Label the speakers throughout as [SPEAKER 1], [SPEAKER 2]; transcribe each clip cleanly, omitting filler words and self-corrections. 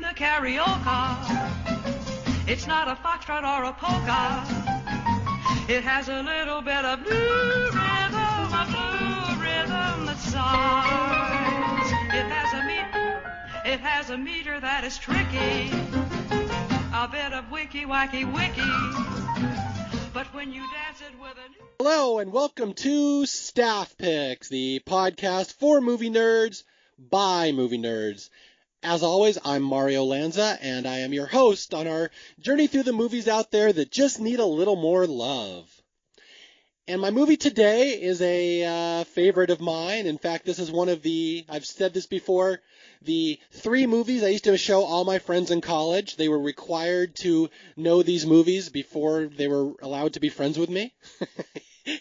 [SPEAKER 1] the karaoke. It's not a foxtrot or a polka. It has a little bit of blue rhythm that sighs. It has a meter that is tricky, a bit of wicky wacky wiki. But when you dance it with a...
[SPEAKER 2] Hello and welcome to Staff Picks, the podcast for movie nerds by movie nerds. As always, I'm Mario Lanza, and I am your host on our journey through the movies out there that just need a little more love. And my movie today is a favorite of mine. In fact, this is one of the, I've said this before, the 3 movies I used to show all my friends in college. They were required to know these movies before they were allowed to be friends with me.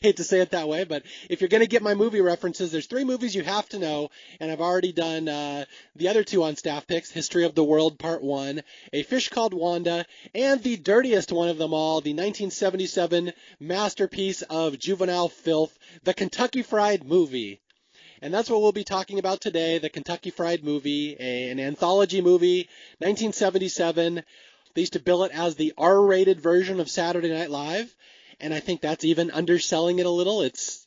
[SPEAKER 2] Hate to say it that way, but if you're going to get my movie references, there's 3 movies you have to know, and I've already done the other 2 on Staff Picks, History of the World Part 1, A Fish Called Wanda, and the dirtiest one of them all, the 1977 masterpiece of juvenile filth, The Kentucky Fried Movie. And that's what we'll be talking about today, The Kentucky Fried Movie, an anthology movie, 1977. They used to bill it as the R-rated version of Saturday Night Live. And I think that's even underselling it a little. It's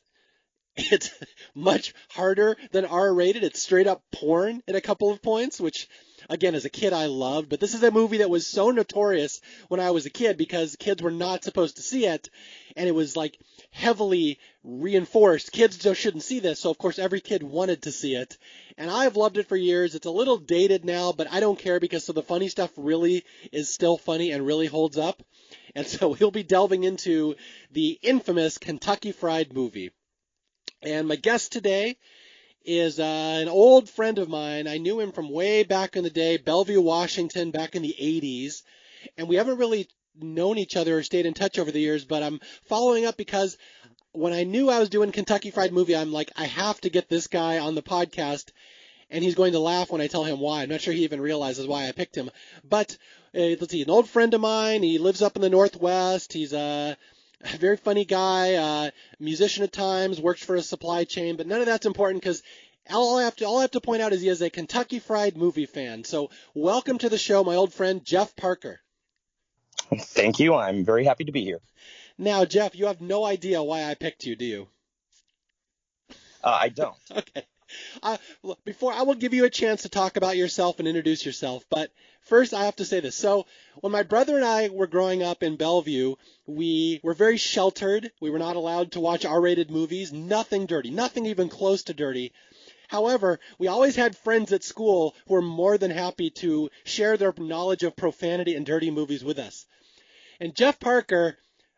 [SPEAKER 2] much harder than R-rated. It's straight up porn at a couple of points, which, again, as a kid I loved. But this is a movie that was so notorious when I was a kid because kids were not supposed to see it. And it was like heavily reinforced. Kids just shouldn't see this. So, of course, every kid wanted to see it. And I've loved it for years. It's a little dated now, but I don't care because the funny stuff really is still funny and really holds up. And so we'll be delving into the infamous Kentucky Fried Movie. And my guest today is an old friend of mine. I knew him from way back in the day, Bellevue, Washington, back in the 80s. And we haven't really known each other or stayed in touch over the years, but I'm following up because when I knew I was doing Kentucky Fried Movie, I'm like, I have to get this guy on the podcast. And he's going to laugh when I tell him why. I'm not sure he even realizes why I picked him. But let's see, an old friend of mine. He lives up in the Northwest. He's a very funny guy, musician at times, works for a supply chain. But none of that's important because all I have to point out is he is a Kentucky Fried Movie fan. So welcome to the show, my old friend Jeff Parker.
[SPEAKER 3] Thank you. I'm very happy to be here.
[SPEAKER 2] Now, Jeff, you have no idea why I picked you, do you?
[SPEAKER 3] I don't.
[SPEAKER 2] Okay. Before I will give you a chance to talk about yourself and introduce yourself, but first I have to say this. So when my brother and I were growing up in Bellevue, we were very sheltered. We were not allowed to watch R-rated movies, nothing dirty, nothing even close to dirty. However, we always had friends at school who were more than happy to share their knowledge of profanity and dirty movies with us. And Jeff Parker,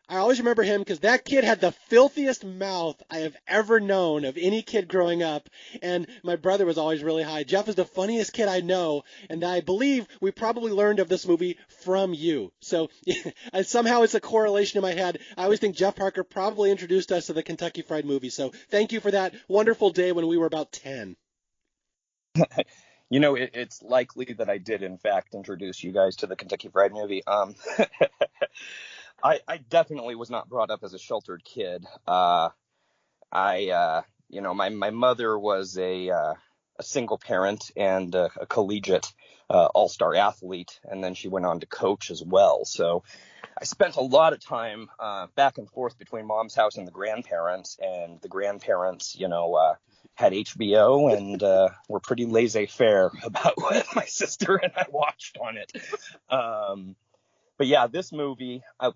[SPEAKER 2] I always remember him because that kid had the filthiest mouth I have ever known of any kid growing up. And my brother was always really high. Jeff is the funniest kid I know. And I believe we probably learned of this movie from you. So somehow it's a correlation in my head. I always think Jeff Parker probably introduced us to the Kentucky Fried Movie. So thank you for that wonderful day when we were about 10.
[SPEAKER 3] You know, it's likely that I did, in fact, introduce you guys to the Kentucky Fried Movie. I definitely was not brought up as a sheltered kid. My mother was a single parent and a collegiate all-star athlete, and then she went on to coach as well. So I spent a lot of time back and forth between mom's house and the grandparents, and the grandparents, had HBO and were pretty laissez-faire about what my sister and I watched on it. But yeah, this movie, I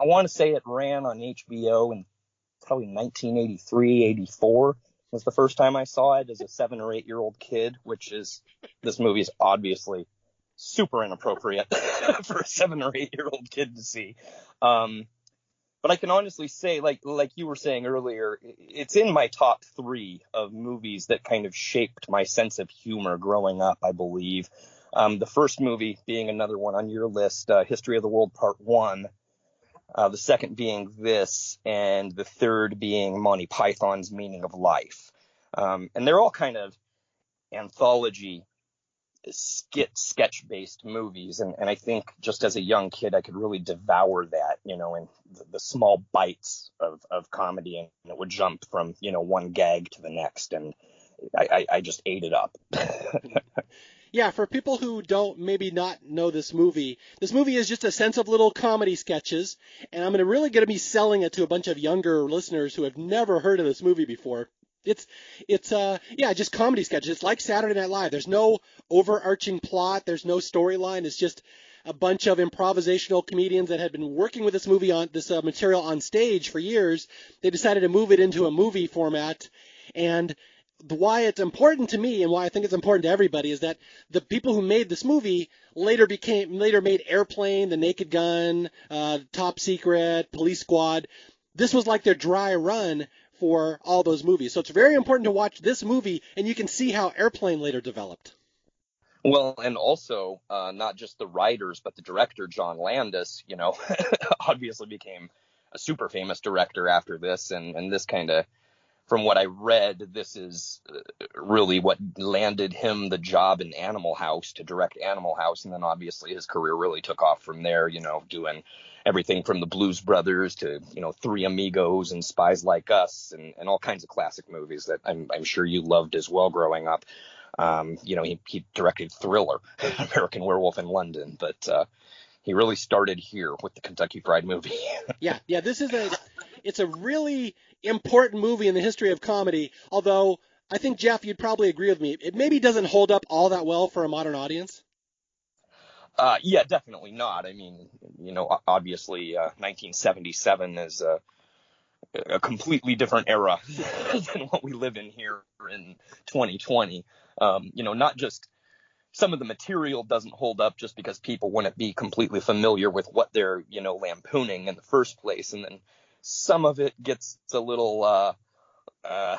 [SPEAKER 3] want to say it ran on HBO in probably 1983, 84 was the first time I saw it as a 7 or 8 year old kid, this movie is obviously super inappropriate for a 7 or 8 year old kid to see. But I can honestly say, like you were saying earlier, it's in my top 3 of movies that kind of shaped my sense of humor growing up, I believe. The first movie being another one on your list, History of the World Part 1. The second being this, and the third being Monty Python's Meaning of Life. And they're all kind of anthology sketch-based movies. And I think just as a young kid, I could really devour that, in the small bites of comedy. And it would jump from, one gag to the next. And I just ate it up.
[SPEAKER 2] Yeah, for people who don't maybe not know this movie is just a sense of little comedy sketches, and I'm really going to be selling it to a bunch of younger listeners who have never heard of this movie before. It's just comedy sketches. It's like Saturday Night Live. There's no overarching plot. There's no storyline. It's just a bunch of improvisational comedians that had been working with this movie on this material on stage for years. They decided to move it into a movie format, and why it's important to me and why I think it's important to everybody is that the people who made this movie later made Airplane, The Naked Gun, Top Secret, Police Squad. This was like their dry run for all those movies. So it's very important to watch this movie, and you can see how Airplane later developed.
[SPEAKER 3] Well, and also not just the writers, but the director, John Landis, obviously became a super famous director after this, and this kind of, from what I read, this is really what landed him the job in Animal House, to direct Animal House. And then obviously his career really took off from there, doing everything from the Blues Brothers to, Three Amigos and Spies Like Us and all kinds of classic movies that I'm sure you loved as well growing up. He directed Thriller, American Werewolf in London, but he really started here with the Kentucky Fried Movie.
[SPEAKER 2] Yeah, it's a really important movie in the history of comedy, although I think, Jeff, you'd probably agree with me. It maybe doesn't hold up all that well for a modern audience.
[SPEAKER 3] Yeah, definitely not. I mean, obviously 1977 is a completely different era than what we live in here in 2020. Not just some of the material doesn't hold up just because people wouldn't be completely familiar with what they're, lampooning in the first place. And then some of it gets a little to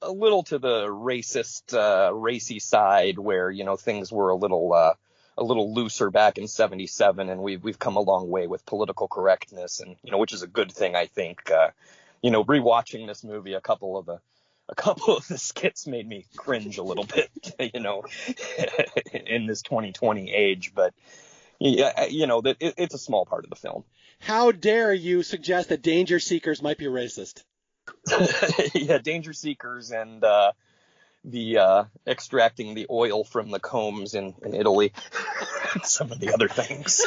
[SPEAKER 3] the racist, racy side where, things were a little looser back in 77, and we've come a long way with political correctness, and, which is a good thing, I think. Rewatching this movie, a couple of the skits made me cringe a little bit, in this 2020 age, but yeah, it's a small part of the film.
[SPEAKER 2] How dare you suggest that Danger Seekers might be racist?
[SPEAKER 3] Yeah, Danger Seekers and the extracting the oil from the combs in Italy, some of the other things.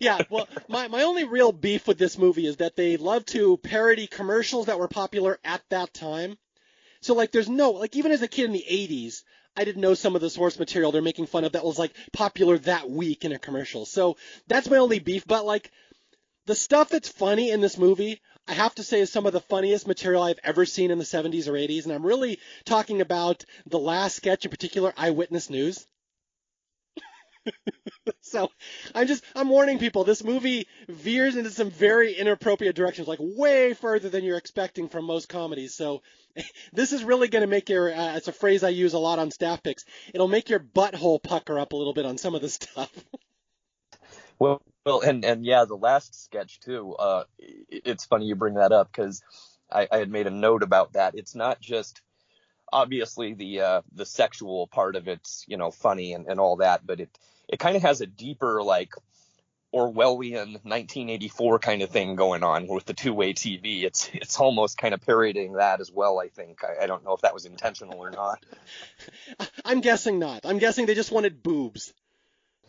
[SPEAKER 2] Yeah, well, my only real beef with this movie is that they love to parody commercials that were popular at that time. So, there's no, even as a kid in the 80s, I didn't know some of the source material they're making fun of that was, popular that week in a commercial. So that's my only beef. But, the stuff that's funny in this movie, I have to say is some of the funniest material I've ever seen in the 70s or 80s. And I'm really talking about the last sketch in particular, Eyewitness News. So I'm warning people, this movie veers into some very inappropriate directions, way further than you're expecting from most comedies. So this is really going to make your, it's a phrase I use a lot on staff picks, it'll make your butthole pucker up a little bit on some of the stuff.
[SPEAKER 3] Well, and yeah, the last sketch too, it's funny you bring that up because I had made a note about that. It's not just obviously the sexual part of it's, funny and all that, but it kind of has a deeper, Orwellian 1984 kind of thing going on with the two-way TV. It's almost kind of parodying that as well, I think. I don't know if that was intentional or not.
[SPEAKER 2] I'm guessing not. I'm guessing they just wanted boobs.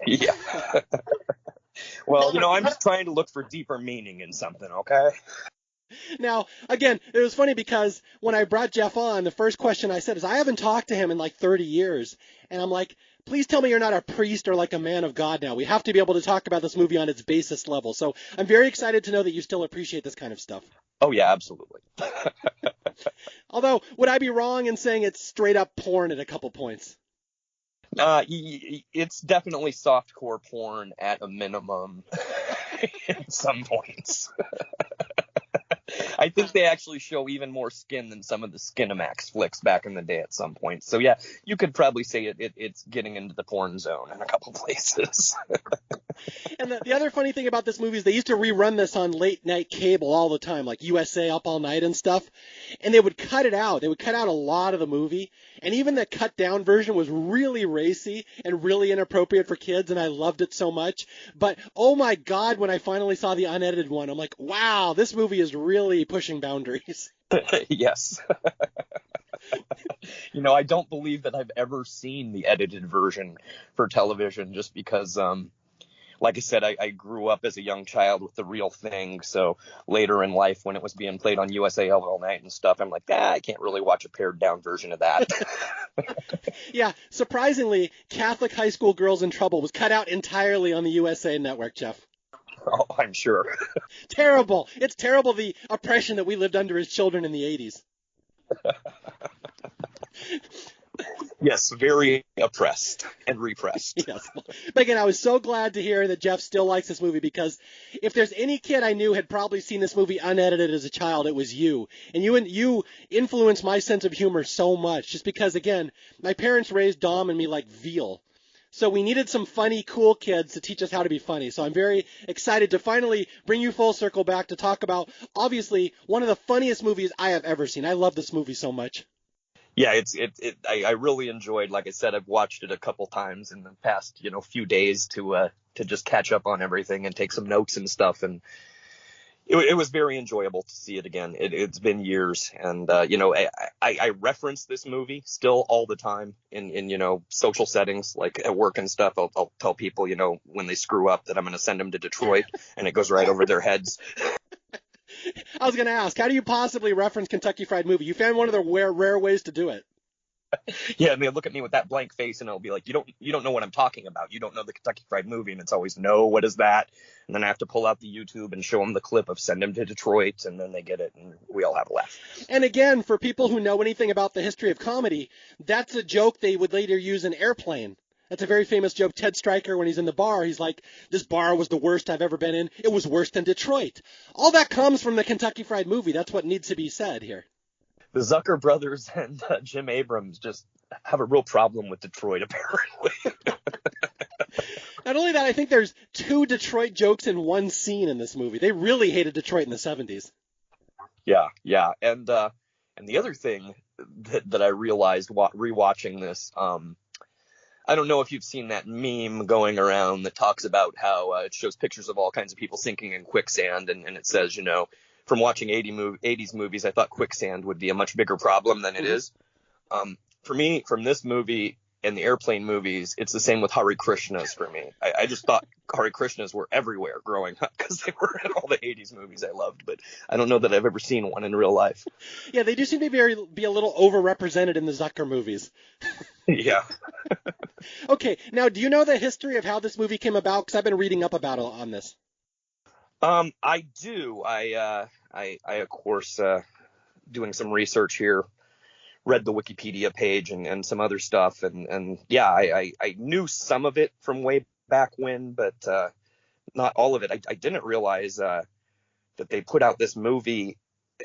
[SPEAKER 3] Yeah. Well, I'm just trying to look for deeper meaning in something, okay?
[SPEAKER 2] Now, again, it was funny because when I brought Jeff on, the first question I said is, I haven't talked to him in 30 years. And I'm like, please tell me you're not a priest or a man of God now. We have to be able to talk about this movie on its basest level. So I'm very excited to know that you still appreciate this kind of stuff.
[SPEAKER 3] Oh, yeah, absolutely.
[SPEAKER 2] Although, would I be wrong in saying it's straight up porn at a couple points?
[SPEAKER 3] It's definitely softcore porn at a minimum in some points. I think they actually show even more skin than some of the Skinamax flicks back in the day at some point. So yeah, you could probably say it's getting into the porn zone in a couple places.
[SPEAKER 2] And the other funny thing about this movie is they used to rerun this on late night cable all the time, like USA Up All Night and stuff. And they would cut it out. They would cut out a lot of the movie. And even the cut down version was really racy and really inappropriate for kids. And I loved it so much. But oh my God, when I finally saw the unedited one, I'm like, wow, this movie is really pushing boundaries.
[SPEAKER 3] Yes. I don't believe that I've ever seen the edited version for television, just because, like I said, I grew up as a young child with the real thing. So later in life, when it was being played on USA All Night and stuff, I'm like, I can't really watch a pared down version of that.
[SPEAKER 2] Yeah, surprisingly, Catholic high school girls in trouble was cut out entirely on the USA Network, Jeff.
[SPEAKER 3] Oh, I'm sure.
[SPEAKER 2] Terrible. It's terrible, the oppression that we lived under as children in the 80s.
[SPEAKER 3] Yes, very oppressed and repressed.
[SPEAKER 2] Yes. But again, I was so glad to hear that Jeff still likes this movie, because if there's any kid I knew had probably seen this movie unedited as a child, it was you. And you influenced my sense of humor so much, just because, again, my parents raised Dom and me like veal. So we needed some funny, cool kids to teach us how to be funny. So I'm very excited to finally bring you full circle back to talk about, obviously, one of the funniest movies I have ever seen. I love this movie so much.
[SPEAKER 3] Yeah, I really enjoyed, like I said, I've watched it a couple times in the past, few days to just catch up on everything and take some notes and stuff. And it was very enjoyable to see it again. It's been years. And, I reference this movie still all the time in social settings, like at work and stuff. I'll tell people, when they screw up, that I'm going to send them to Detroit, and it goes right over their heads.
[SPEAKER 2] I was going to ask, how do you possibly reference Kentucky Fried Movie? You found one of the rare ways to do it.
[SPEAKER 3] Yeah, and they look at me with that blank face, and I'll be like, you don't know what I'm talking about. You don't know the Kentucky Fried Movie. And it's always, no, what is that? And then I have to pull out the YouTube and show them the clip of Send Them to Detroit, and then they get it, and we all have a laugh.
[SPEAKER 2] And again, for people who know anything about the history of comedy, that's a joke they would later use in Airplane. That's a very famous joke. Ted Stryker, when he's in the bar, he's like, this bar was the worst I've ever been in. It was worse than Detroit. All that comes from the Kentucky Fried Movie. That's what needs to be said here.
[SPEAKER 3] The Zucker brothers and Jim Abrams just have a real problem with Detroit, apparently.
[SPEAKER 2] Not only that, I think there's 2 Detroit jokes in one scene in this movie. They really hated Detroit in the 70s.
[SPEAKER 3] Yeah. And the other thing that I realized rewatching this, I don't know if you've seen that meme going around that talks about how it shows pictures of all kinds of people sinking in quicksand, and it says, from watching 80s movies, I thought quicksand would be a much bigger problem than it is. For me, from this movie and the Airplane movies, it's the same with Hare Krishnas for me. I just thought Hare Krishnas were everywhere growing up because they were in all the 80s movies I loved, but I don't know that I've ever seen one in real life.
[SPEAKER 2] Yeah, they do seem to be a little overrepresented in the Zucker movies.
[SPEAKER 3] Yeah.
[SPEAKER 2] Okay, now do you know the history of how this movie came about? Because I've been reading up about it on this.
[SPEAKER 3] I do. I of course, doing some research here, read the Wikipedia page and some other stuff. And yeah, I knew some of it from way back when, but not all of it. I didn't realize that they put out this movie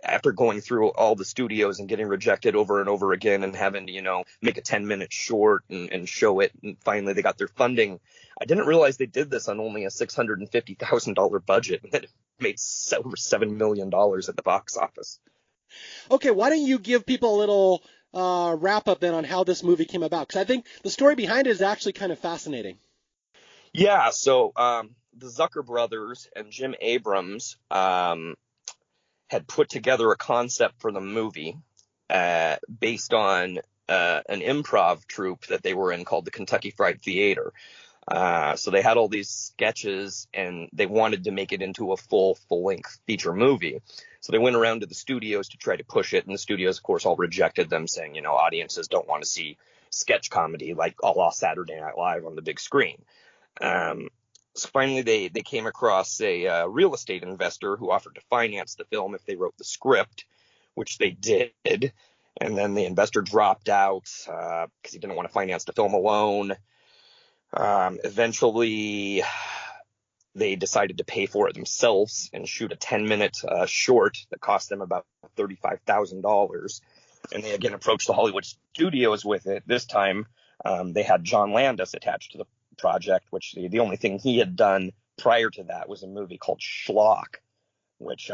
[SPEAKER 3] after going through all the studios and getting rejected over and over again and having to, make a 10-minute short and show it. And finally they got their funding. I didn't realize they did this on only a $650,000 budget, and that it made over $7 million at the box office.
[SPEAKER 2] Okay, why don't you give people a little wrap up then on how this movie came about? Because I think the story behind it is actually kind of fascinating.
[SPEAKER 3] Yeah, so the Zucker brothers and Jim Abrams had put together a concept for the movie based on an improv troupe that they were in called the Kentucky Fried Theater. So they had all these sketches, and they wanted to make it into a full-length feature movie. So they went around to the studios to try to push it, and the studios, of course, all rejected them, saying, audiences don't want to see sketch comedy like a la Saturday Night Live on the big screen. So finally, they came across a real estate investor who offered to finance the film if they wrote the script, which they did. And then the investor dropped out because he didn't want to finance the film alone. Eventually, they decided to pay for it themselves and shoot a 10-minute short that cost them about $35,000. And they again approached the Hollywood studios with it. This time, they had John Landis attached to the project, which the only thing he had done prior to that was a movie called Schlock, which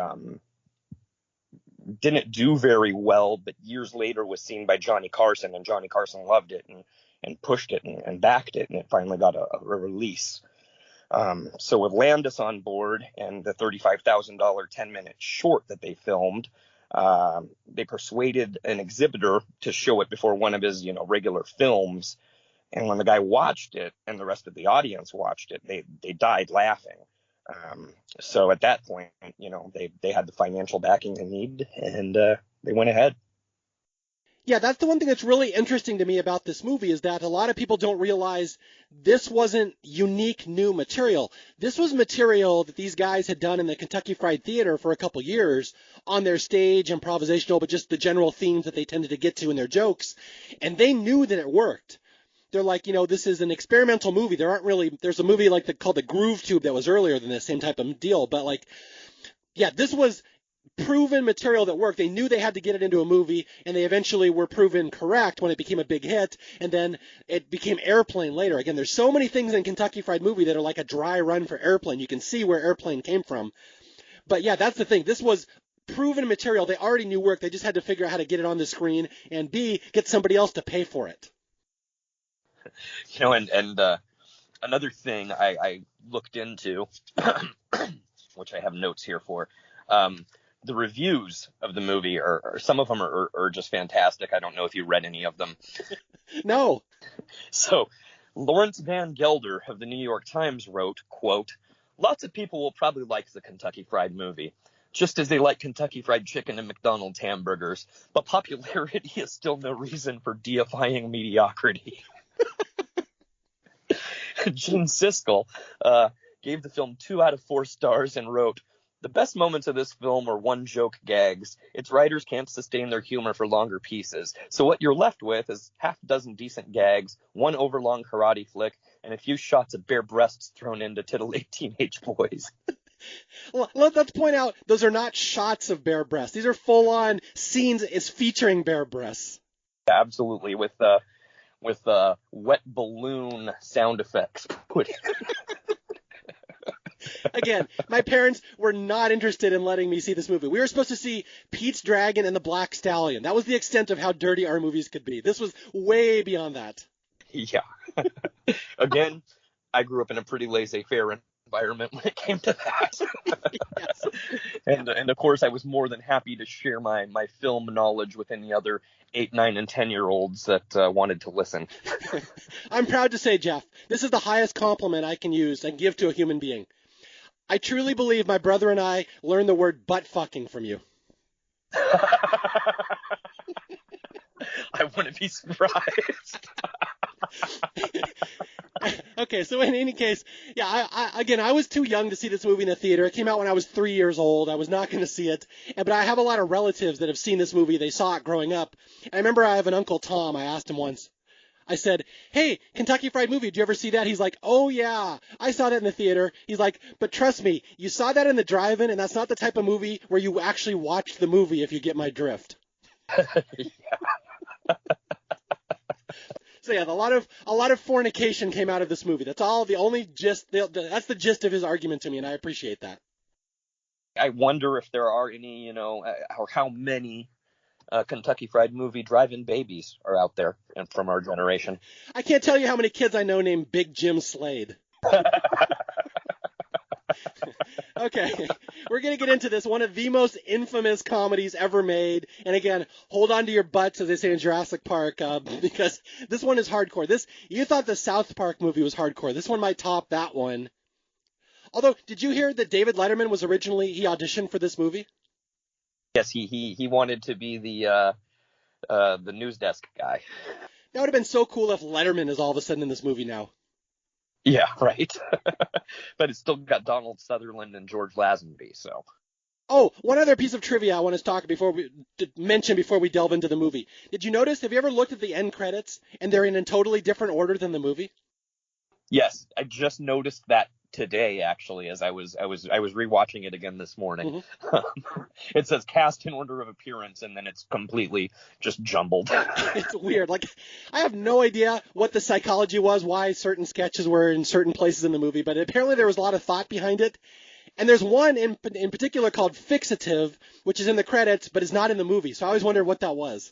[SPEAKER 3] didn't do very well, but years later was seen by Johnny Carson, and Johnny Carson loved it and pushed it and backed it, and it finally got a release. So with Landis on board and the $35,000 10-minute short that they filmed, They persuaded an exhibitor to show it before one of his, regular films. And when the guy watched it and the rest of the audience watched it, they died laughing. So at that point, they had the financial backing they need, and they went ahead.
[SPEAKER 2] Yeah, that's the one thing that's really interesting to me about this movie is that a lot of people don't realize this wasn't unique new material. This was material that these guys had done in the Kentucky Fried Theater for a couple years on their stage, improvisational, but just the general themes that they tended to get to in their jokes. And they knew that it worked. They're like, this is an experimental movie. There's a movie called The Groove Tube that was earlier than this, same type of deal. But this was proven material that worked. They knew they had to get it into a movie, and they eventually were proven correct when it became a big hit, and then it became Airplane later. Again, there's so many things in Kentucky Fried Movie that are like a dry run for Airplane. You can see where Airplane came from. But yeah, that's the thing. This was proven material. They already knew worked. They just had to figure out how to get it on the screen, and B, get somebody else to pay for it.
[SPEAKER 3] Another thing I looked into, which I have notes here for, the reviews of the movie are some of them are just fantastic. I don't know if you read any of them.
[SPEAKER 2] No.
[SPEAKER 3] So Lawrence Van Gelder of the New York Times wrote, quote, "Lots of people will probably like the Kentucky Fried Movie, just as they like Kentucky Fried Chicken and McDonald's hamburgers, but popularity is still no reason for deifying mediocrity." Gene Siskel gave the film 2 out of 4 stars and wrote, "The best moments of this film are one-joke gags. Its writers can't sustain their humor for longer pieces. So what you're left with is half a dozen decent gags, one overlong karate flick, and a few shots of bare breasts thrown in to titillate teenage boys."
[SPEAKER 2] Well, let's point out, those are not shots of bare breasts. These are full-on scenes featuring bare breasts.
[SPEAKER 3] Yeah, absolutely, with wet balloon sound effects put in.
[SPEAKER 2] Again, my parents were not interested in letting me see this movie. We were supposed to see Pete's Dragon and the Black Stallion. That was the extent of how dirty our movies could be. This was way beyond that.
[SPEAKER 3] Yeah. Again, I grew up in a pretty laissez-faire environment when it came to that.
[SPEAKER 2] Yes.
[SPEAKER 3] And of course, I was more than happy to share my film knowledge with any other 8, 9, and 10-year-olds that wanted to listen.
[SPEAKER 2] I'm proud to say, Jeff, this is the highest compliment I can give to a human being. I truly believe my brother and I learned the word butt fucking from you.
[SPEAKER 3] I wouldn't be surprised.
[SPEAKER 2] Okay, so in any case, yeah, I was too young to see this movie in the theater. It came out when I was 3 years old. I was not going to see it. But I have a lot of relatives that have seen this movie. They saw it growing up. I remember I have an Uncle Tom. I asked him once. I said, "Hey, Kentucky Fried Movie, did you ever see that?" He's like, "Oh, yeah, I saw that in the theater." He's like, "But trust me, you saw that in the drive-in, and that's not the type of movie where you actually watch the movie, if you get my drift."
[SPEAKER 3] Yeah.
[SPEAKER 2] So yeah, a lot of fornication came out of this movie. That's all. That's the gist of his argument to me, and I appreciate that.
[SPEAKER 3] I wonder if there are any, or how many Kentucky Fried Movie drive-in babies are out there and from our generation.
[SPEAKER 2] I can't tell you how many kids I know named Big Jim Slade. Okay, we're going to get into this, one of the most infamous comedies ever made. And again, hold on to your butts, as they say in Jurassic Park, because this one is hardcore. You thought the South Park movie was hardcore. This one might top that one. Although, did you hear that David Letterman he auditioned for this movie?
[SPEAKER 3] Yes, he wanted to be the news desk guy.
[SPEAKER 2] That would have been so cool if Letterman is all of a sudden in this movie now.
[SPEAKER 3] Yeah, right. But it's still got Donald Sutherland and George Lazenby, so.
[SPEAKER 2] Oh, one other piece of trivia I want to mention before we delve into the movie. Did you notice, have you ever looked at the end credits and they're in a totally different order than the movie?
[SPEAKER 3] Yes, I just noticed that today, actually, as I was rewatching it again this morning. Mm-hmm. It says cast in order of appearance, and then it's completely just jumbled.
[SPEAKER 2] It's weird. I have no idea what the psychology was, why certain sketches were in certain places in the movie, but apparently there was a lot of thought behind it. And there's one in particular called Fixative, which is in the credits, but is not in the movie. So I always wondered what that was.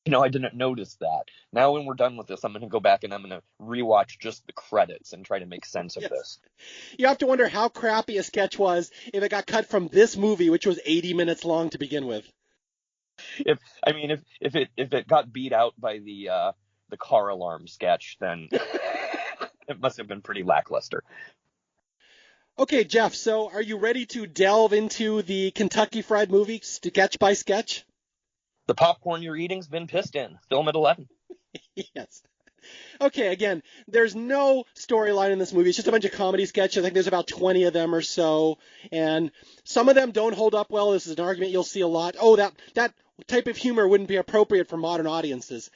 [SPEAKER 3] I didn't notice that. Now when we're done with this, I'm going to go back and I'm going to rewatch just the credits and try to make sense of this.
[SPEAKER 2] You have to wonder how crappy a sketch was if it got cut from this movie, which was 80 minutes long to begin with.
[SPEAKER 3] If it got beat out by the car alarm sketch, then it must have been pretty lackluster.
[SPEAKER 2] Okay, Jeff, so are you ready to delve into the Kentucky Fried Movie sketch by sketch?
[SPEAKER 3] The popcorn you're eating's been pissed in. Film at 11.
[SPEAKER 2] Yes. Okay, again, there's no storyline in this movie. It's just a bunch of comedy sketches. I think there's about 20 of them or so, and some of them don't hold up well. This is an argument you'll see a lot. Oh, that type of humor wouldn't be appropriate for modern audiences.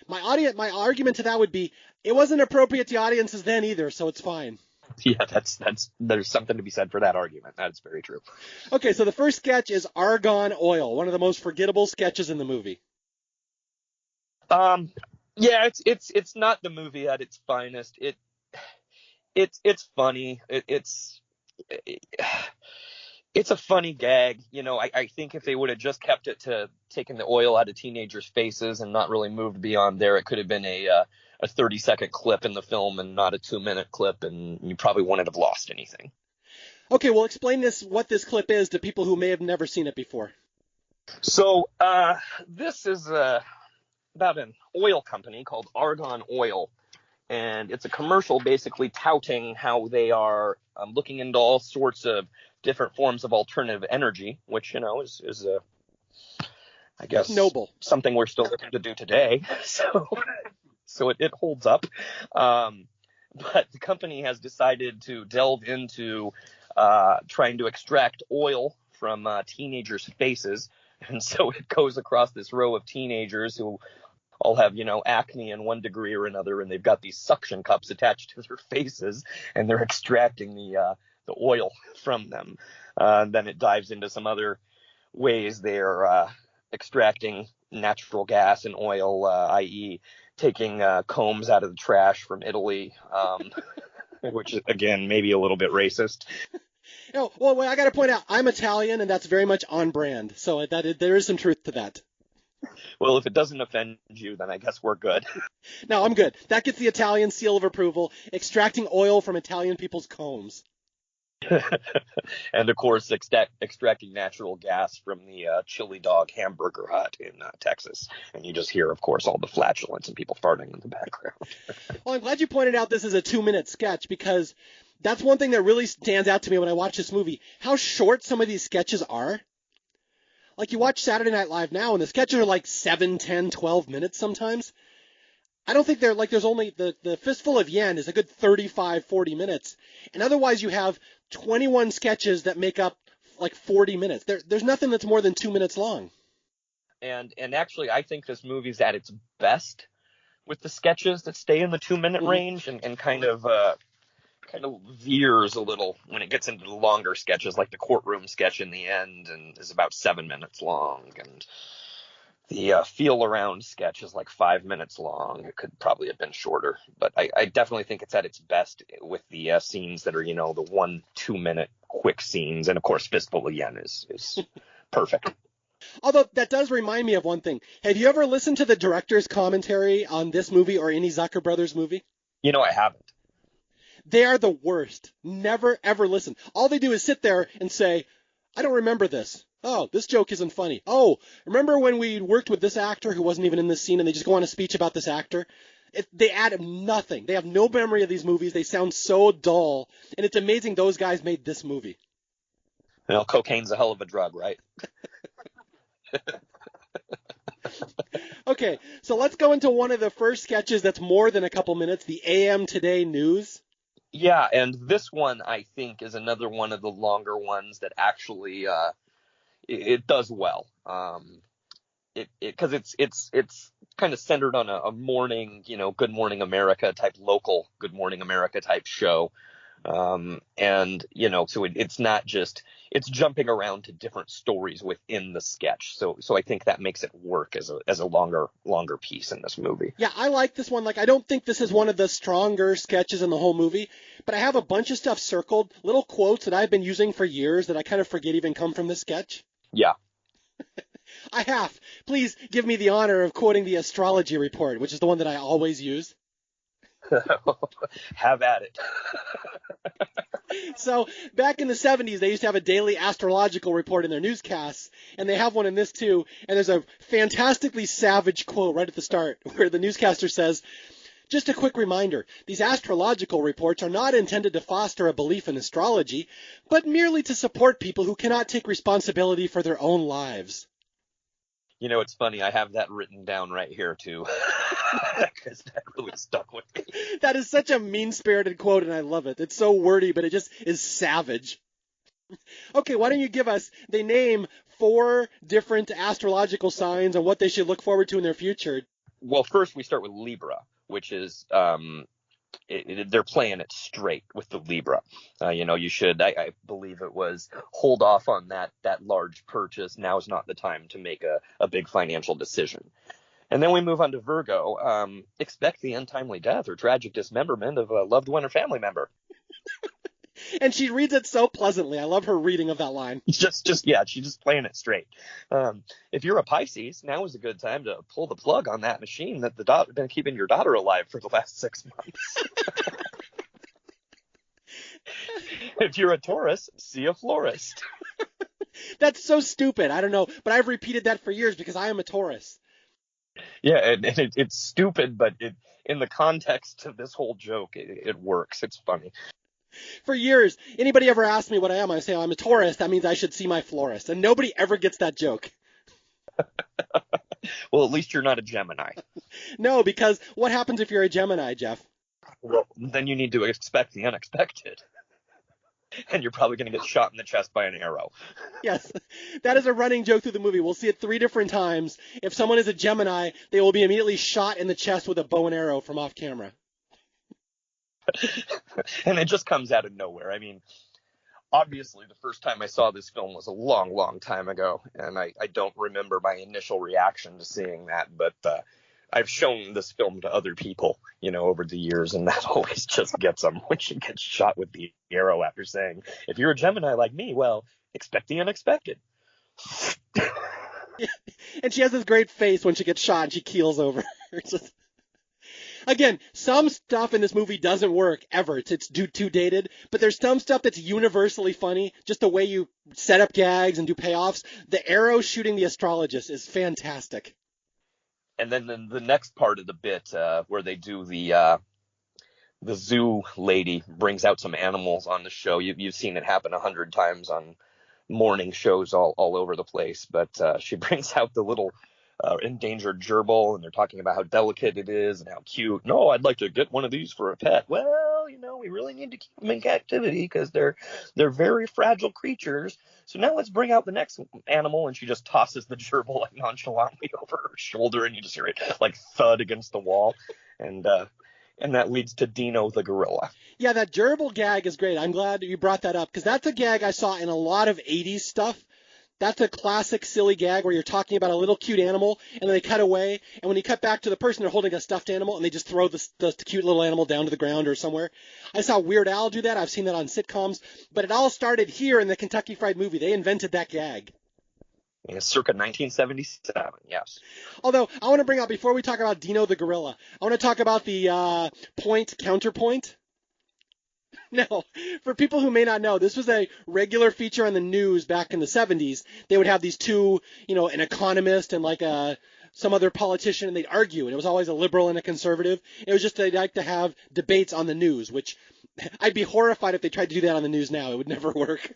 [SPEAKER 2] My argument to that would be it wasn't appropriate to audiences then either, so it's fine.
[SPEAKER 3] Yeah, there's something to be said for that argument. That's very true.
[SPEAKER 2] Okay, so the first sketch is Argon Oil, one of the most forgettable sketches in the movie.
[SPEAKER 3] Yeah, it's not the movie at its finest. It's funny. It's a funny gag. I think if they would have just kept it to taking the oil out of teenagers' faces and not really moved beyond there, it could have been a 30-second clip in the film and not a 2-minute clip, and you probably wouldn't have lost anything.
[SPEAKER 2] Okay, well, explain what this clip is to people who may have never seen it before.
[SPEAKER 3] So this is about an oil company called Argon Oil, and it's a commercial basically touting how they are looking into all sorts of different forms of alternative energy, which is I guess
[SPEAKER 2] noble,
[SPEAKER 3] something we're still looking to do today. So it holds up. But the company has decided to delve into trying to extract oil from teenagers' faces. And so it goes across this row of teenagers who all have, acne in one degree or another, and they've got these suction cups attached to their faces, and they're extracting the oil from them. Then it dives into some other ways they're extracting natural gas and oil, i.e., taking combs out of the trash from Italy, which is, again, maybe a little bit racist.
[SPEAKER 2] No, well, I got to point out, I'm Italian, and that's very much on brand. So there is some truth to that.
[SPEAKER 3] Well, if it doesn't offend you, then I guess we're good.
[SPEAKER 2] No, I'm good. That gets the Italian seal of approval, extracting oil from Italian people's combs.
[SPEAKER 3] And, of course, extracting natural gas from the Chili Dog Hamburger Hut in Texas. And you just hear, of course, all the flatulence and people farting in the background.
[SPEAKER 2] Well, I'm glad you pointed out this is a 2-minute sketch, because that's one thing that really stands out to me when I watch this movie, how short some of these sketches are. Like, you watch Saturday Night Live now, and the sketches are like 7, 10, 12 minutes sometimes. I don't think they're like, there's only the Fistful of Yen is a good 35, 40 minutes. And otherwise you have 21 sketches that make up like 40 minutes. There's nothing that's more than 2 minutes long.
[SPEAKER 3] And actually, I think this movie's at its best with the sketches that stay in the 2-minute range and kind of veers a little when it gets into the longer sketches, like the courtroom sketch in the end and is about 7 minutes long, and the feel around sketch is like 5 minutes long. It could probably have been shorter, but I definitely think it's at its best with the scenes that are, the 1-2 minute quick scenes. And of course, Fistful of Yen is perfect.
[SPEAKER 2] Although that does remind me of one thing. Have you ever listened to the director's commentary on this movie or any Zucker Brothers movie?
[SPEAKER 3] I haven't.
[SPEAKER 2] They are the worst. Never, ever listen. All they do is sit there and say, I don't remember this. Oh, this joke isn't funny. Oh, remember when we worked with this actor who wasn't even in this scene, and they just go on a speech about this actor? They add nothing. They have no memory of these movies. They sound so dull. And it's amazing those guys made this movie.
[SPEAKER 3] Cocaine's a hell of a drug, right?
[SPEAKER 2] Okay, so let's go into one of the first sketches that's more than a couple minutes, the AM Today News.
[SPEAKER 3] Yeah, and this one, I think, is another one of the longer ones that actually it does well. Because it's kind of centered on a morning, Good Morning America type, local Good Morning America type show. And, so it's not just, it's jumping around to different stories within the sketch. So I think that makes it work as a longer piece in this movie.
[SPEAKER 2] Yeah, I like this one. Like, I don't think this is one of the stronger sketches in the whole movie, but I have a bunch of stuff circled, little quotes that I've been using for years that I kind of forget even come from this sketch.
[SPEAKER 3] Yeah.
[SPEAKER 2] I have. Please give me the honor of quoting the astrology report, which is the one that I always use.
[SPEAKER 3] Have at it.
[SPEAKER 2] So back in the 70s, they used to have a daily astrological report in their newscasts, and they have one in this too. And there's a fantastically savage quote right at the start where the newscaster says, "Just a quick reminder, these astrological reports are not intended to foster a belief in astrology, but merely to support people who cannot take responsibility for their own lives."
[SPEAKER 3] You know, it's funny. I have that written down right here, too, because that really stuck with me.
[SPEAKER 2] That is such a mean-spirited quote, and I love it. It's so wordy, but it just is savage. Okay, why don't you give us, they name 4 different astrological signs and what they should look forward to in their future.
[SPEAKER 3] Well, first we start with Libra, which is they're playing it straight with the Libra. You should, I believe it was, hold off on that large purchase. Now is not the time to make a big financial decision. And then we move on to Virgo. Expect the untimely death or tragic dismemberment of a loved one or family member.
[SPEAKER 2] And she reads it so pleasantly. I love her reading of that line.
[SPEAKER 3] She's just playing it straight. If you're a Pisces, now is a good time to pull the plug on that machine that been keeping your daughter alive for the last 6 months. If you're a Taurus, see a florist.
[SPEAKER 2] That's so stupid. I don't know, but I've repeated that for years because I am a Taurus.
[SPEAKER 3] Yeah, and it's stupid, but in the context of this whole joke, it works. It's funny.
[SPEAKER 2] For years, anybody ever asked me what I am, I say, I'm a Taurus. That means I should see my florist. And nobody ever gets that joke.
[SPEAKER 3] Well, at least you're not a Gemini.
[SPEAKER 2] No, because what happens if you're a Gemini, Jeff?
[SPEAKER 3] Well, then you need to expect the unexpected. And you're probably going to get shot in the chest by an arrow.
[SPEAKER 2] Yes, that is a running joke through the movie. We'll see it 3 different times. If someone is a Gemini, they will be immediately shot in the chest with a bow and arrow from off camera.
[SPEAKER 3] And it just comes out of nowhere. I mean, obviously, the first time I saw this film was a long, long time ago, and I don't remember my initial reaction to seeing that, but I've shown this film to other people, over the years, and that always just gets them when she gets shot with the arrow after saying, if you're a Gemini like me, well, expect the unexpected.
[SPEAKER 2] And she has this great face when she gets shot and she keels over. Again, some stuff in this movie doesn't work ever. It's too dated. But there's some stuff that's universally funny. Just the way you set up gags and do payoffs. The arrow shooting the astrologist is fantastic.
[SPEAKER 3] And then the next part of the bit where they do the zoo lady brings out some animals on the show. You've seen it happen 100 times on morning shows all over the place. But she brings out the little endangered gerbil, and they're talking about how delicate it is and how cute. No, I'd like to get one of these for a pet. Well, we really need to keep them in captivity because they're very fragile creatures. So now let's bring out the next animal. And she just tosses the gerbil like nonchalantly over her shoulder, and you just hear it like thud against the wall. And that leads to Dino the gorilla. Yeah, that gerbil gag is great. I'm glad you brought that up because that's a gag I saw in a lot of 80s stuff. That's a classic silly gag where you're talking about a little cute animal, and then they cut away, and when you cut back to the person, they're holding a stuffed animal, and they just throw the cute little animal down to the ground or somewhere. I saw Weird Al do that. I've seen that on sitcoms, but it all started here in the Kentucky Fried Movie. They invented that gag. Yeah, circa 1977, yes. Although, I want to bring up, before we talk about Dino the gorilla, I want to talk about the point-counterpoint. No, for people who may not know, this was a regular feature on the news back in the 70s. They would have these two, an economist and like some other politician, and they'd argue, and it was always a liberal and a conservative. It was just they'd like to have debates on the news, which I'd be horrified if they tried to do that on the news now. It would never work.